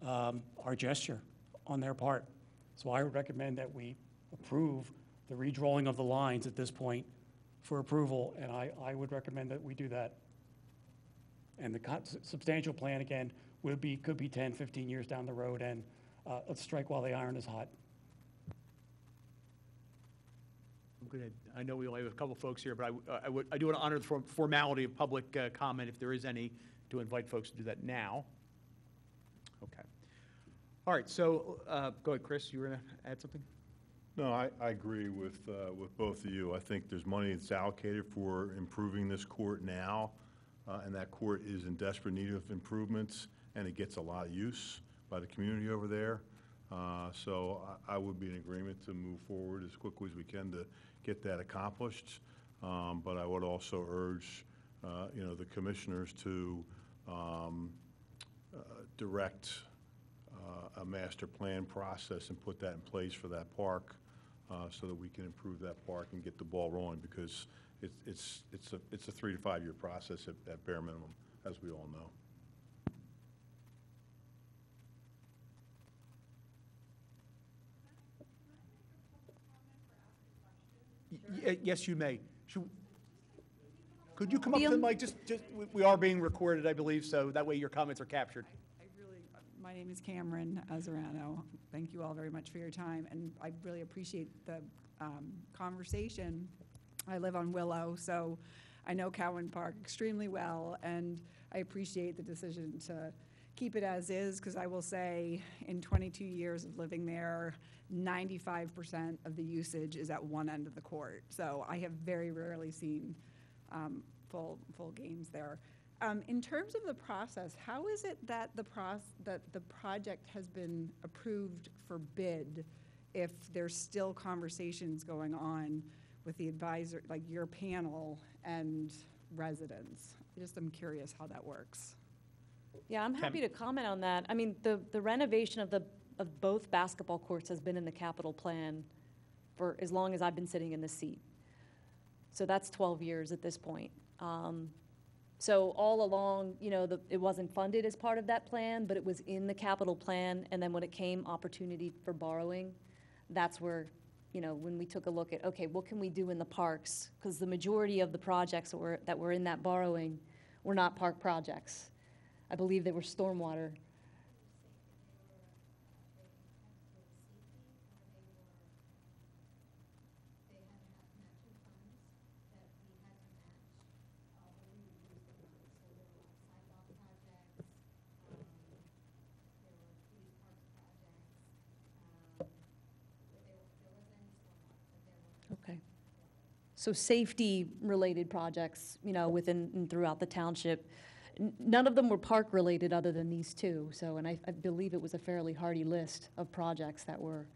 our gesture on their part. So I would recommend that we approve the redrawing of the lines at this point for approval, and I would recommend that we do that. And the substantial plan, again, could be 10, 15 years down the road, and let's strike while the iron is hot. I'm going to, I know we only have a couple folks here, but I do want to honor the formality of public comment, if there is any, to invite folks to do that now. Okay. All right, so go ahead, Chris, you were going to add something? No, I agree with both of you. I think there's money that's allocated for improving this court now, and that court is in desperate need of improvements, and it gets a lot of use by the community over there. So I would be in agreement to move forward as quickly as we can to get that accomplished. But I would also urge, you know, the commissioners to direct a master plan process and put that in place for that park, so that we can improve that park and get the ball rolling, because it's a 3 to 5 year process at bare minimum, as we all know. Yes, you may. Could you come up to the mic? We are being recorded, I believe, so that way your comments are captured. My name is Cameron Azarano. Thank you all very much for your time, and I really appreciate the conversation. I live on Willow, so I know Cowan Park extremely well, and I appreciate the decision to keep it as is, because I will say in 22 years of living there, 95% of the usage is at one end of the court. So I have very rarely seen full games there. In terms of the process, how is it that that the project has been approved for bid if there's still conversations going on with the advisor, like your panel and residents? I'm curious how that works. Yeah, I'm happy to comment on that. I mean, the renovation of both basketball courts has been in the capital plan for as long as I've been sitting in this seat. So that's 12 years at this point. So all along, you know, it wasn't funded as part of that plan, but it was in the capital plan. And then when it came opportunity for borrowing, that's where, you know, when we took a look at, okay, what can we do in the parks? Because the majority of the projects that were in that borrowing were not park projects. I believe they were stormwater. Okay. So safety-related projects, you know, within and throughout the township. None of them were park-related other than these two. So, and I believe it was a fairly hearty list of projects that were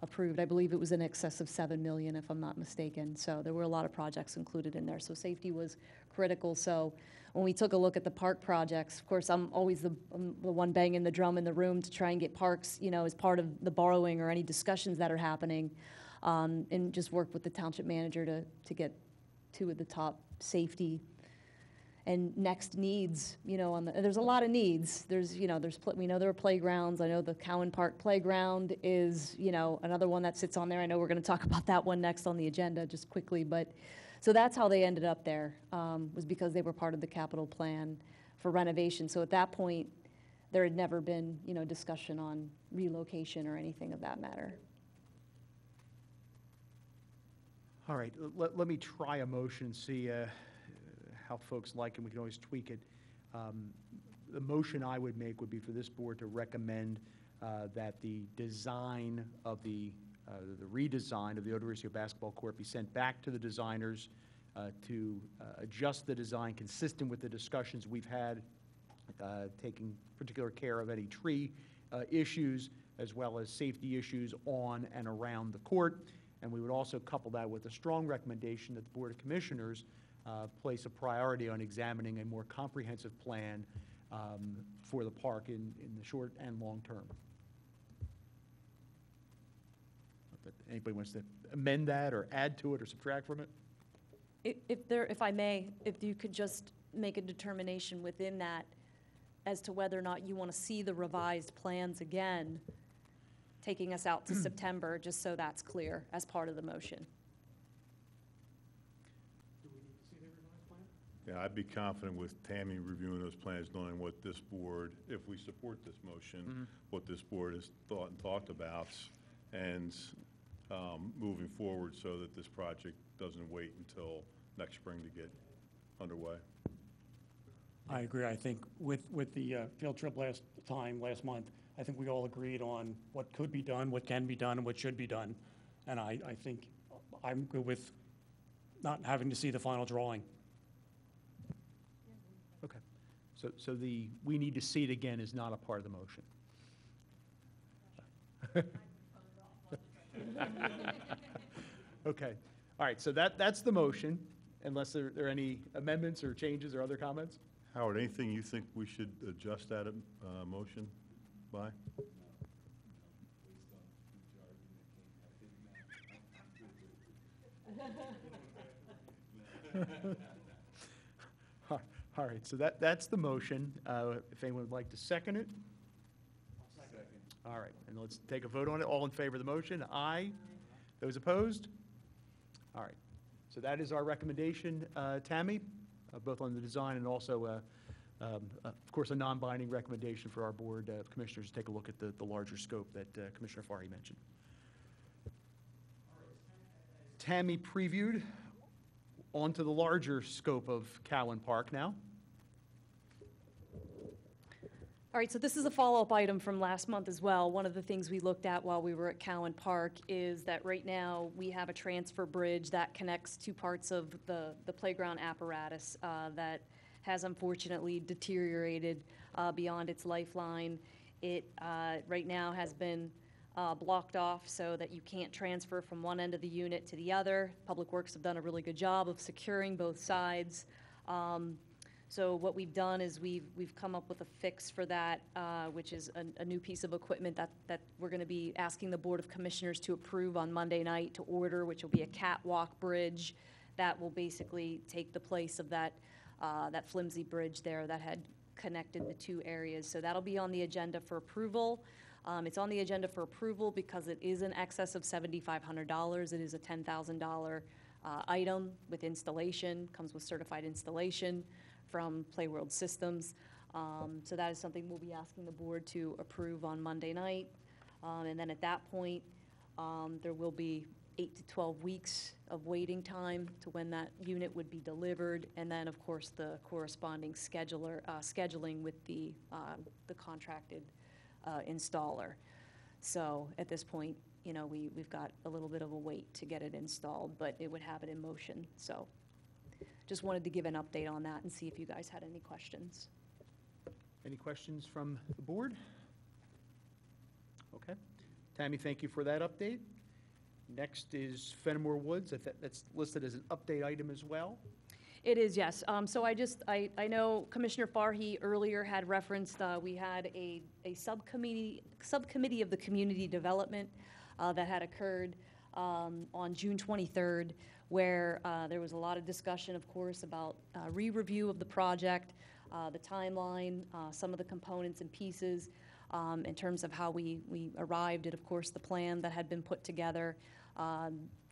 approved. I believe it was in excess of 7 million, if I'm not mistaken. So there were a lot of projects included in there. So safety was critical. So when we took a look at the park projects, of course, I'm always the one banging the drum in the room to try and get parks, you know, as part of the borrowing or any discussions that are happening, and just work with the township manager to get two of the top safety and next needs, you know, there's a lot of needs. We know there are playgrounds. I know the Cowan Park Playground is, you know, another one that sits on there. I know we're going to talk about that one next on the agenda just quickly. But so that's how they ended up there, was because they were part of the capital plan for renovation. So at that point, there had never been, you know, discussion on relocation or anything of that matter. All right, let me try a motion and see how folks like it. We can always tweak it. The motion I would make would be for this board to recommend that the design of the redesign of the Odorisio basketball court be sent back to the designers to adjust the design consistent with the discussions we've had, taking particular care of any tree issues as well as safety issues on and around the court. And we would also couple that with a strong recommendation that the Board of Commissioners place a priority on examining a more comprehensive plan for the park in the short and long term. If anybody wants to amend that or add to it or subtract from it? If I may, if you could just make a determination within that as to whether or not you want to see the revised plans again, taking us out to September, just so that's clear as part of the motion. Yeah, I'd be confident with Tammy reviewing those plans, knowing what this board, if we support this motion, what this board has thought and talked about, and moving forward so that this project doesn't wait until next spring to get underway. I agree. I think with the field trip last month, I think we all agreed on what could be done, what can be done, and what should be done. And I think I'm good with not having to see the final drawing. Okay. So we need to see it again is not a part of the motion. Okay. All right, so that's the motion, unless there are any amendments or changes or other comments? Howard, anything you think we should adjust that motion by? All right, so that's the motion. If anyone would like to second it? Second. All right, and let's take a vote on it. All in favor of the motion? Aye. Those opposed? All right, so that is our recommendation, Tammy, both on the design and also, of course, a non-binding recommendation for our Board of Commissioners to take a look at the larger scope that Commissioner Farhi mentioned. Tammy previewed. On to the larger scope of Cowan Park now. All right, so this is a follow-up item from last month as well. One of the things we looked at while we were at Cowan Park is that right now we have a transfer bridge that connects two parts of the playground apparatus that has unfortunately deteriorated beyond its lifeline. It right now has been blocked off so that you can't transfer from one end of the unit to the other. Public Works have done a really good job of securing both sides. So what we've done is we've come up with a fix for that, which is a new piece of equipment that we're going to be asking the Board of Commissioners to approve on Monday night to order, which will be a catwalk bridge that will basically take the place of that flimsy bridge there that had connected the two areas. So that'll be on the agenda for approval. It's on the agenda for approval because it is in excess of $7,500. It is a $10,000 item with installation, comes with certified installation from Playworld Systems. So that is something we'll be asking the board to approve on Monday night. And then at that point, there will be 8 to 12 weeks of waiting time to when that unit would be delivered, and then, of course, the corresponding scheduling with the contracted installer. So at this point, you know, we've got a little bit of a wait to get it installed, but it would have it in motion. So just wanted to give an update on that and see if you guys had any questions. Any questions from the board? Okay. Tammy, thank you for that update. Next is Fenmore Woods. That's listed as an update item as well. It is, yes. So I know Commissioner Farhi earlier had referenced, we had a subcommittee of the community development that had occurred on June 23rd, where there was a lot of discussion, of course, about re-review of the project, the timeline, some of the components and pieces, in terms of how we arrived at, of course, the plan that had been put together.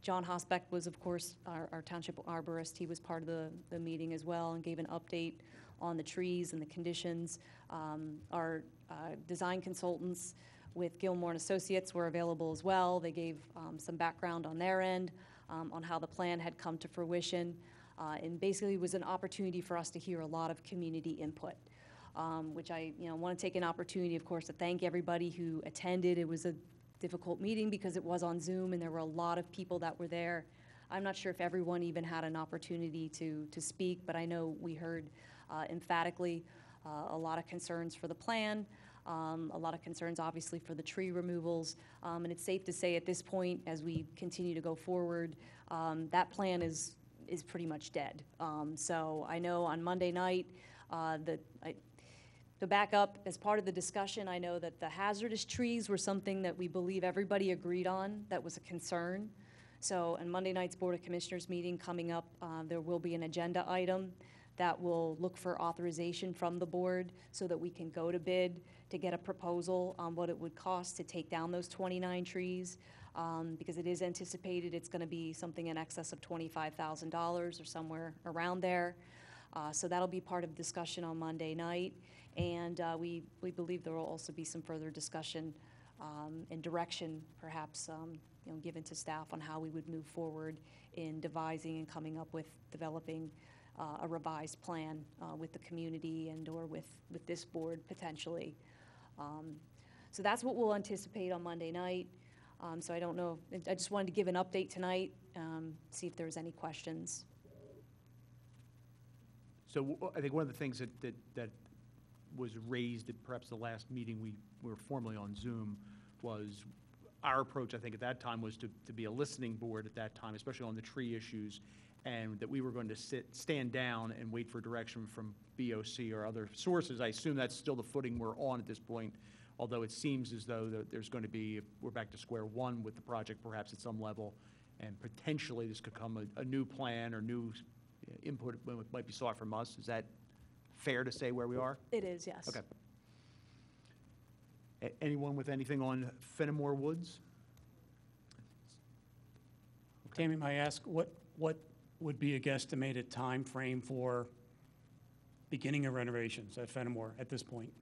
John Hosbeck was, of course, our township arborist. He was part of the meeting as well and gave an update on the trees and the conditions. Our design consultants with Gilmore & Associates were available as well. They gave some background on their end on how the plan had come to fruition. And basically it was an opportunity for us to hear a lot of community input, which I want to take an opportunity, of course, to thank everybody who attended. It was a difficult meeting because it was on Zoom and there were a lot of people that were there. I'm not sure if everyone even had an opportunity to speak, but I know we heard emphatically a lot of concerns for the plan, a lot of concerns obviously for the tree removals, and it's safe to say at this point as we continue to go forward, that plan is pretty much dead. So I know on Monday night, to back up, as part of the discussion, I know that the hazardous trees were something that we believe everybody agreed on that was a concern. So on Monday night's Board of Commissioners meeting coming up, there will be an agenda item that will look for authorization from the board so that we can go to bid to get a proposal on what it would cost to take down those 29 trees, because it is anticipated it's going to be something in excess of $25,000 or somewhere around there. So that'll be part of discussion on Monday night. And we believe there will also be some further discussion and direction, perhaps, given to staff on how we would move forward in devising and coming up with developing a revised plan with the community and or with this board potentially. So that's what we'll anticipate on Monday night. So I don't know, I just wanted to give an update tonight, see if there's any questions. So I think one of the things that was raised at perhaps the last meeting we were formally on Zoom was our approach, I think, at that time was to be a listening board at that time, especially on the tree issues, and that we were going to stand down and wait for direction from BOC or other sources. I assume that's still the footing we're on at this point, although it seems as though there's going to be, we're back to square one with the project perhaps at some level, and potentially this could come a new plan or new input might be sought from us. Is that fair to say where we are? It is, yes. Okay. Anyone with anything on Fenmore Woods? Tammy, may I ask, what would be a guesstimated time frame for beginning of renovations at Fenmore at this point?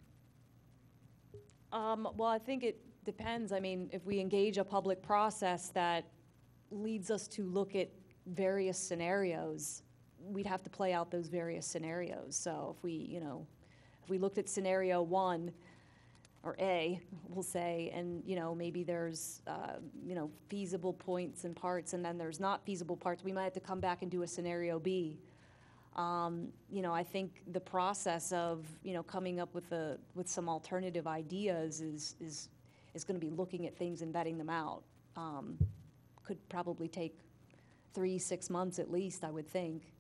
Well, I think it depends. I mean, if we engage a public process that leads us to look at various scenarios, we'd have to play out those various scenarios. So if we looked at scenario 1, or A, we'll say, and, maybe there's, feasible points and parts, and then there's not feasible parts, we might have to come back and do a scenario B. I think the process of, coming up with some alternative ideas is going to be looking at things and vetting them out. Could probably take 3-6 months at least, I would think.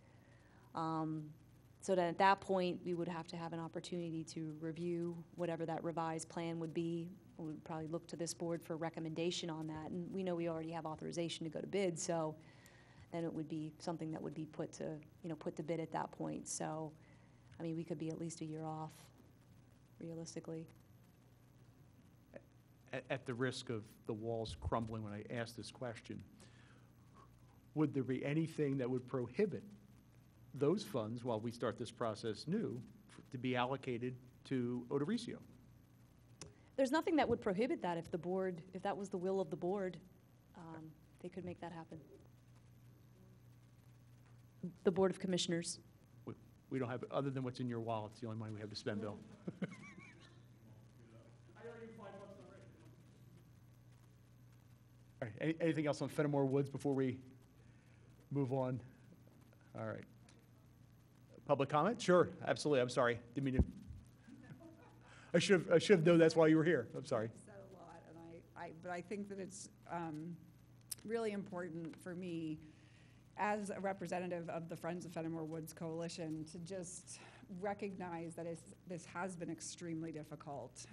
So that at that point, we would have to have an opportunity to review whatever that revised plan would be. We would probably look to this board for recommendation on that. And we know we already have authorization to go to bid, so then it would be something that would be put to bid at that point. So, we could be at least a year off, realistically. At the risk of the walls crumbling when I ask this question, would there be anything that would prohibit those funds, while we start this process new, to be allocated to Odorisio? There's nothing that would prohibit that if that was the will of the board, they could make that happen. The Board of Commissioners. We don't have, other than what's in your wallet, it's the only money we have to spend, Bill. All right, anything else on Fenmore Woods before we move on? All right. Public comment? Sure, absolutely. I'm sorry. Didn't mean to. I should have known that's why you were here. I'm sorry. I've said a lot, but I think that it's really important for me as a representative of the Friends of Fenmore Woods Coalition to just recognize that this has been extremely difficult.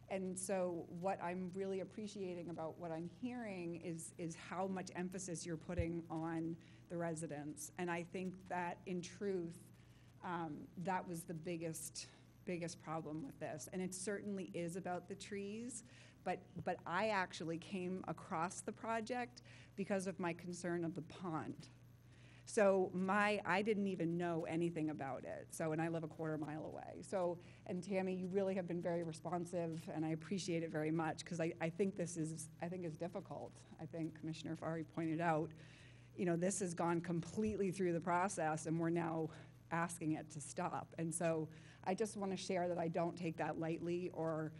And so what I'm really appreciating about what I'm hearing is how much emphasis you're putting on the residents. And I think that in truth, that was the biggest problem with this. And it certainly is about the trees, but I actually came across the project because of my concern of the pond. So I didn't even know anything about it. And I live a quarter mile away. And Tammy, you really have been very responsive, and I appreciate it very much, because I think this is difficult. I think Commissioner Fari pointed out, this has gone completely through the process, and we're now asking it to stop. And so I just want to share that I don't take that lightly, or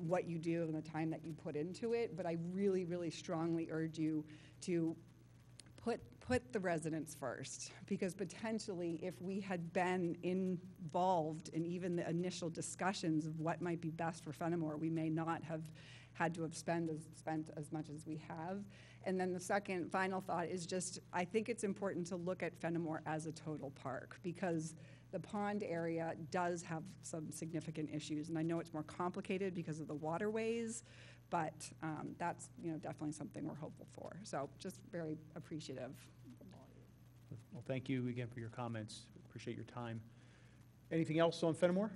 what you do and the time that you put into it, but I really, really strongly urge you to put the residents first, because potentially if we had been involved in even the initial discussions of what might be best for Fenimore, we may not have had to have spent as much as we have. And then the second final thought is just, I think it's important to look at Fenimore as a total park, because the pond area does have some significant issues. And I know it's more complicated because of the waterways, but that's definitely something we're hopeful for. So just very appreciative. Well, thank you again for your comments. Appreciate your time. Anything else on Fenimore?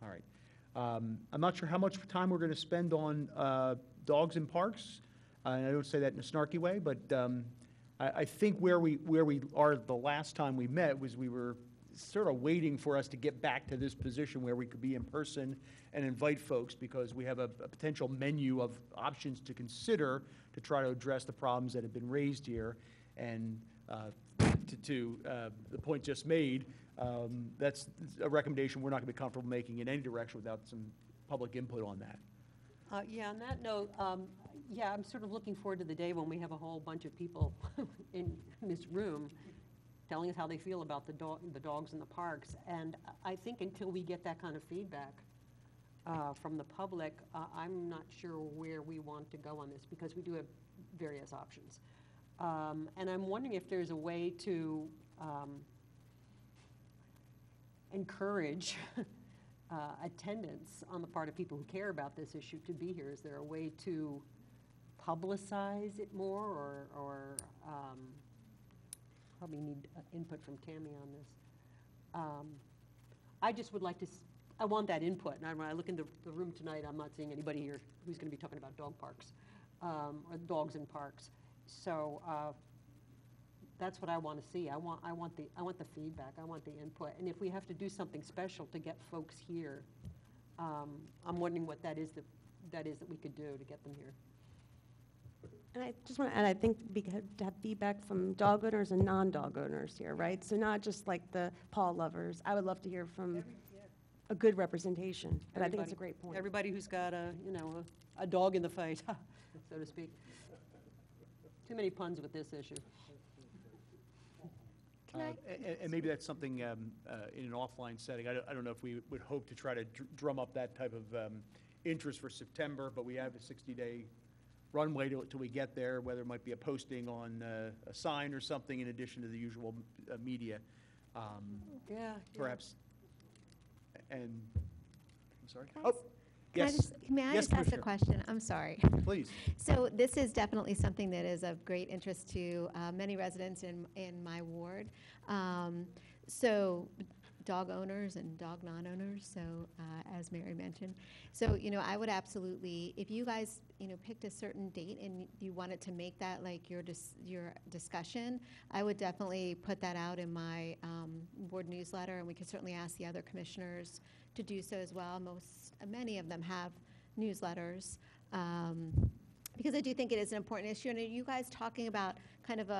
All right. I'm not sure how much time we're going to spend on dogs in parks. I don't say that in a snarky way, but I think where we are the last time we met was we were sort of waiting for us to get back to this position where we could be in person and invite folks, because we have a potential menu of options to consider to try to address the problems that have been raised here. And to the point just made, that's a recommendation we're not going to be comfortable making in any direction without some public input on that. Yeah, on that note, yeah, I'm sort of looking forward to the day when we have a whole bunch of people in this room telling us how they feel about the dogs in the parks. And I think until we get that kind of feedback from the public, I'm not sure where we want to go on this, because we do have various options. And I'm wondering if there's a way to encourage attendance on the part of people who care about this issue to be here. Is there a way to publicize it more, or probably need input from Tammy on this. I just would like to, I want that input. And when I look in the room tonight, I'm not seeing anybody here who's going to be talking about dog parks, or dogs in parks. So that's what I want to see. I want the feedback. I want the input. And if we have to do something special to get folks here, I'm wondering what that is that we could do to get them here. And I just want to add, I think we could have feedback from dog owners and non-dog owners here, right? So not just like the paw lovers. I would love to hear from a good representation, but I think it's a great point. Everybody who's got a dog in the fight, so to speak. Too many puns with this issue. And maybe that's something in an offline setting. I don't know if we would hope to try to drum up that type of interest for September, but we have a 60-day runway till we get there, whether it might be a posting on a sign or something in addition to the usual media. Yeah. Perhaps. And, I'm sorry? Can I Oh, just- yes. May I Yes, just ask a Commissioner. question? I'm sorry. Please. So this is definitely something that is of great interest to many residents in my ward. So dog owners and dog non-owners, so as Mary mentioned. So, I would absolutely, if you guys, picked a certain date and you wanted to make that like your discussion, I would definitely put that out in my board newsletter, and we could certainly ask the other commissioners to do so as well. Many of them have newsletters, because I do think it is an important issue. And are you guys talking about kind of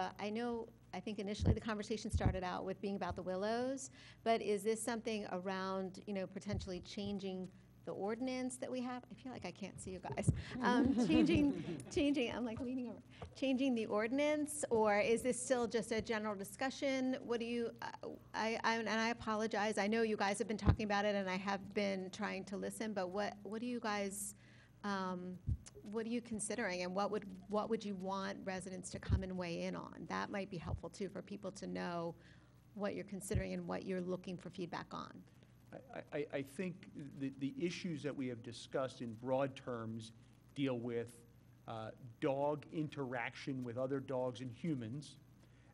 I think initially the conversation started out with being about the willows, but is this something around, potentially changing the ordinance that we have? I feel like I can't see you guys. Changing, I'm like leaning over. Changing the ordinance, or is this still just a general discussion? What do you, and I apologize, I know you guys have been talking about it and I have been trying to listen, but what do you guys, what are you considering, and what would you want residents to come and weigh in on? That might be helpful too, for people to know what you're considering and what you're looking for feedback on. I think the issues that we have discussed in broad terms deal with dog interaction with other dogs and humans,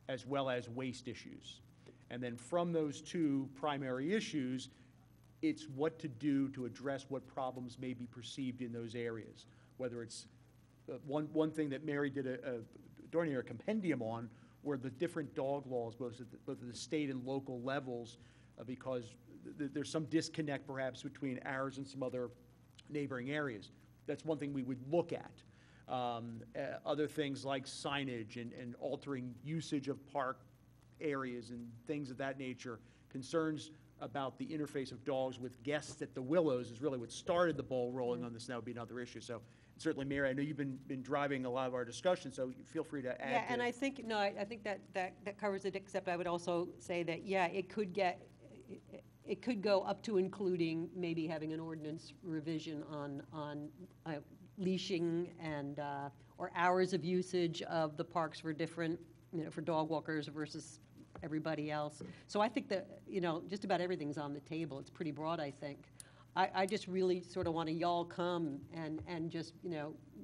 as well as waste issues. And then from those two primary issues, it's what to do to address what problems may be perceived in those areas. Whether it's one thing that Mary did a compendium on were the different dog laws, both at the state and local levels, because there's some disconnect perhaps between ours and some other neighboring areas. That's one thing we would look at. Other things like signage and altering usage of park areas and things of that nature. Concerns about the interface of dogs with guests at the Willows is really what started the ball rolling on this, and that would be another issue. So certainly, Mary, I know you've been driving a lot of our discussion, so feel free to add. Yeah, and I think, no, I think that covers it, except I would also say that, yeah, it could go up to including maybe having an ordinance revision on leashing and, or hours of usage of the parks for different, for dog walkers versus everybody else. So I think that, just about everything's on the table. It's pretty broad, I think. I just really sort of want to y'all come and just,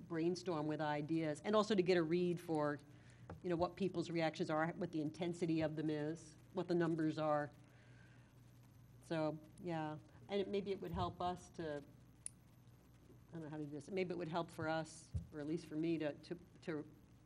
brainstorm with ideas, and also to get a read for, what people's reactions are, what the intensity of them is, what the numbers are. So, yeah, and maybe it would help us to, I don't know how to do this, maybe it would help for us, or at least for me, to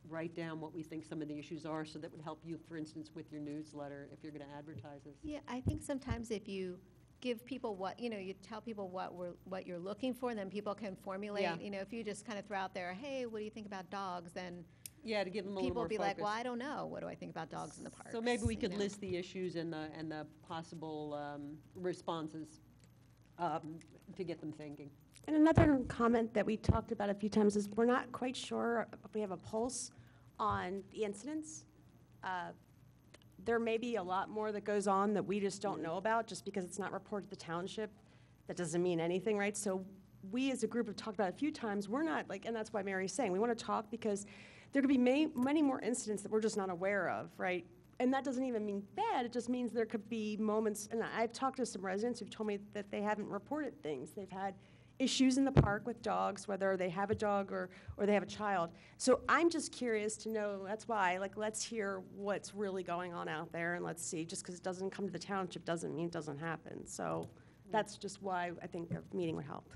write down what we think some of the issues are, so that would help you, for instance, with your newsletter, if you're going to advertise this. Yeah, I think sometimes if you give people what, you tell people what you're looking for, then people can formulate, Yeah. If you just kind of throw out there, hey, what do you think about dogs, then Yeah, to give them a little people more will be like, focus. well, I don't know, what do I think about dogs in the park? So maybe we could list the issues and the possible responses to get them thinking. And another comment that we talked about a few times is we're not quite sure if we have a pulse on the incidents. There may be a lot more that goes on that we just don't know about, just because it's not reported to the township. That doesn't mean anything, right? So we as a group have talked about it a few times. We're not like, and that's why Mary's saying, we want to talk because there could be many more incidents that we're just not aware of, right? And that doesn't even mean bad. It just means there could be moments, and I've talked to some residents who've told me that they haven't reported things. They've had issues in the park with dogs, whether they have a dog or they have a child. So I'm just curious to know, that's why, like, let's hear what's really going on out there, and let's see. Just because it doesn't come to the township doesn't mean it doesn't happen. So that's just why I think a meeting would help.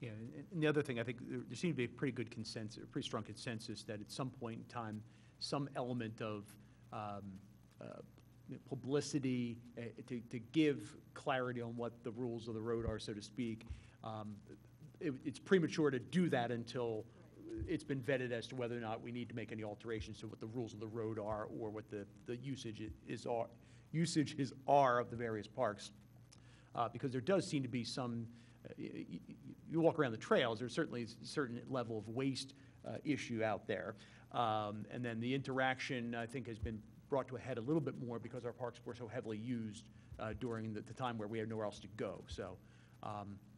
Yeah, and the other thing, I think there seems to be a pretty good consensus, a pretty strong consensus that at some point in time, some element of publicity to give clarity on what the rules of the road are, so to speak. It's premature to do that until it's been vetted as to whether or not we need to make any alterations to what the rules of the road are, or what the usages are of the various parks. Because there does seem to be some, you walk around the trails, there's certainly a certain level of waste issue out there. And then the interaction, I think, has been brought to a head a little bit more because our parks were so heavily used during the time where we had nowhere else to go. So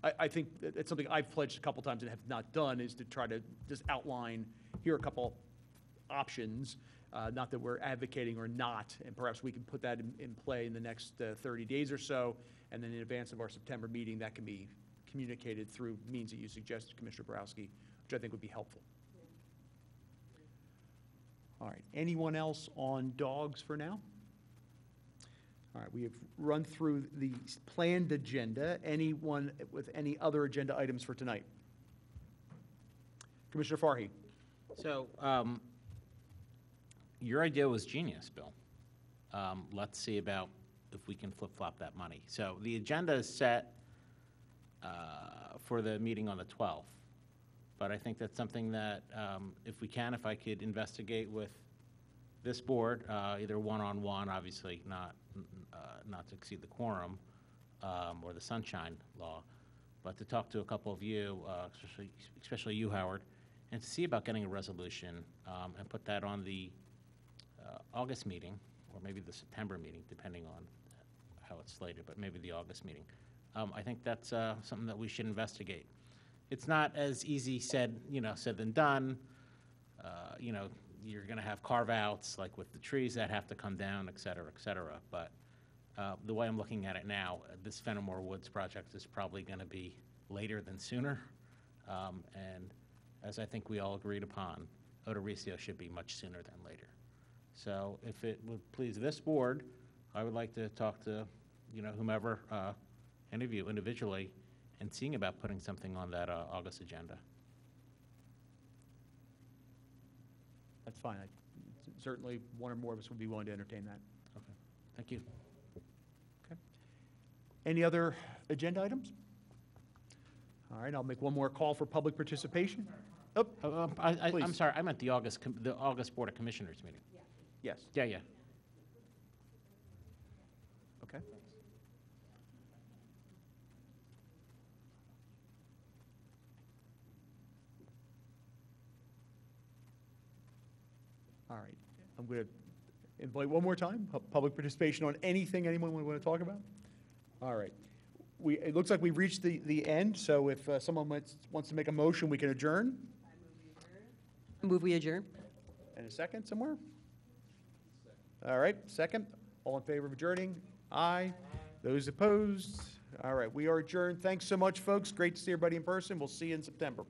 I think it's something I've pledged a couple times and have not done, is to try to just outline, here are a couple options, not that we're advocating or not, and perhaps we can put that in play in the next 30 days or so, and then in advance of our September meeting, that can be communicated through means that you suggested, Commissioner Borowski, which I think would be helpful. All right, anyone else on dogs for now? All right, we have run through the planned agenda. Anyone with any other agenda items for tonight? Commissioner Farhi. So, your idea was genius, Bill. Let's see about if we can flip-flop that money. So the agenda is set for the meeting on the 12th, but I think that's something that, if I could investigate with this board, either one-on-one, obviously not to exceed the quorum, or the sunshine law, but to talk to a couple of you, especially you, Howard, and to see about getting a resolution, and put that on the August meeting, or maybe the September meeting, depending on how it's slated, but maybe the August meeting. I think that's something that we should investigate. It's not as easy said than done. You're going to have carve-outs, like with the trees that have to come down, et cetera, but the way I'm looking at it now, this Fenmore Woods project is probably going to be later than sooner, and as I think we all agreed upon, Odorisio should be much sooner than later. So if it would please this board, I would like to talk to, whomever, any of you individually, and seeing about putting something on that August agenda. That's fine. Certainly, one or more of us would be willing to entertain that. Okay, thank you. Okay. Any other agenda items? All right, I'll make one more call for public participation. Oh, I'm please. sorry, I meant the August Board of Commissioners meeting. Yes. Yeah. Okay. All right, I'm going to invite one more time, public participation on anything anyone would want to talk about. All right, it looks like we've reached the end, so if someone wants to make a motion, we can adjourn. Move we adjourn. And a second somewhere? All right, second. All in favor of adjourning? Aye. Those opposed? All right, we are adjourned. Thanks so much, folks. Great to see everybody in person. We'll see you in September.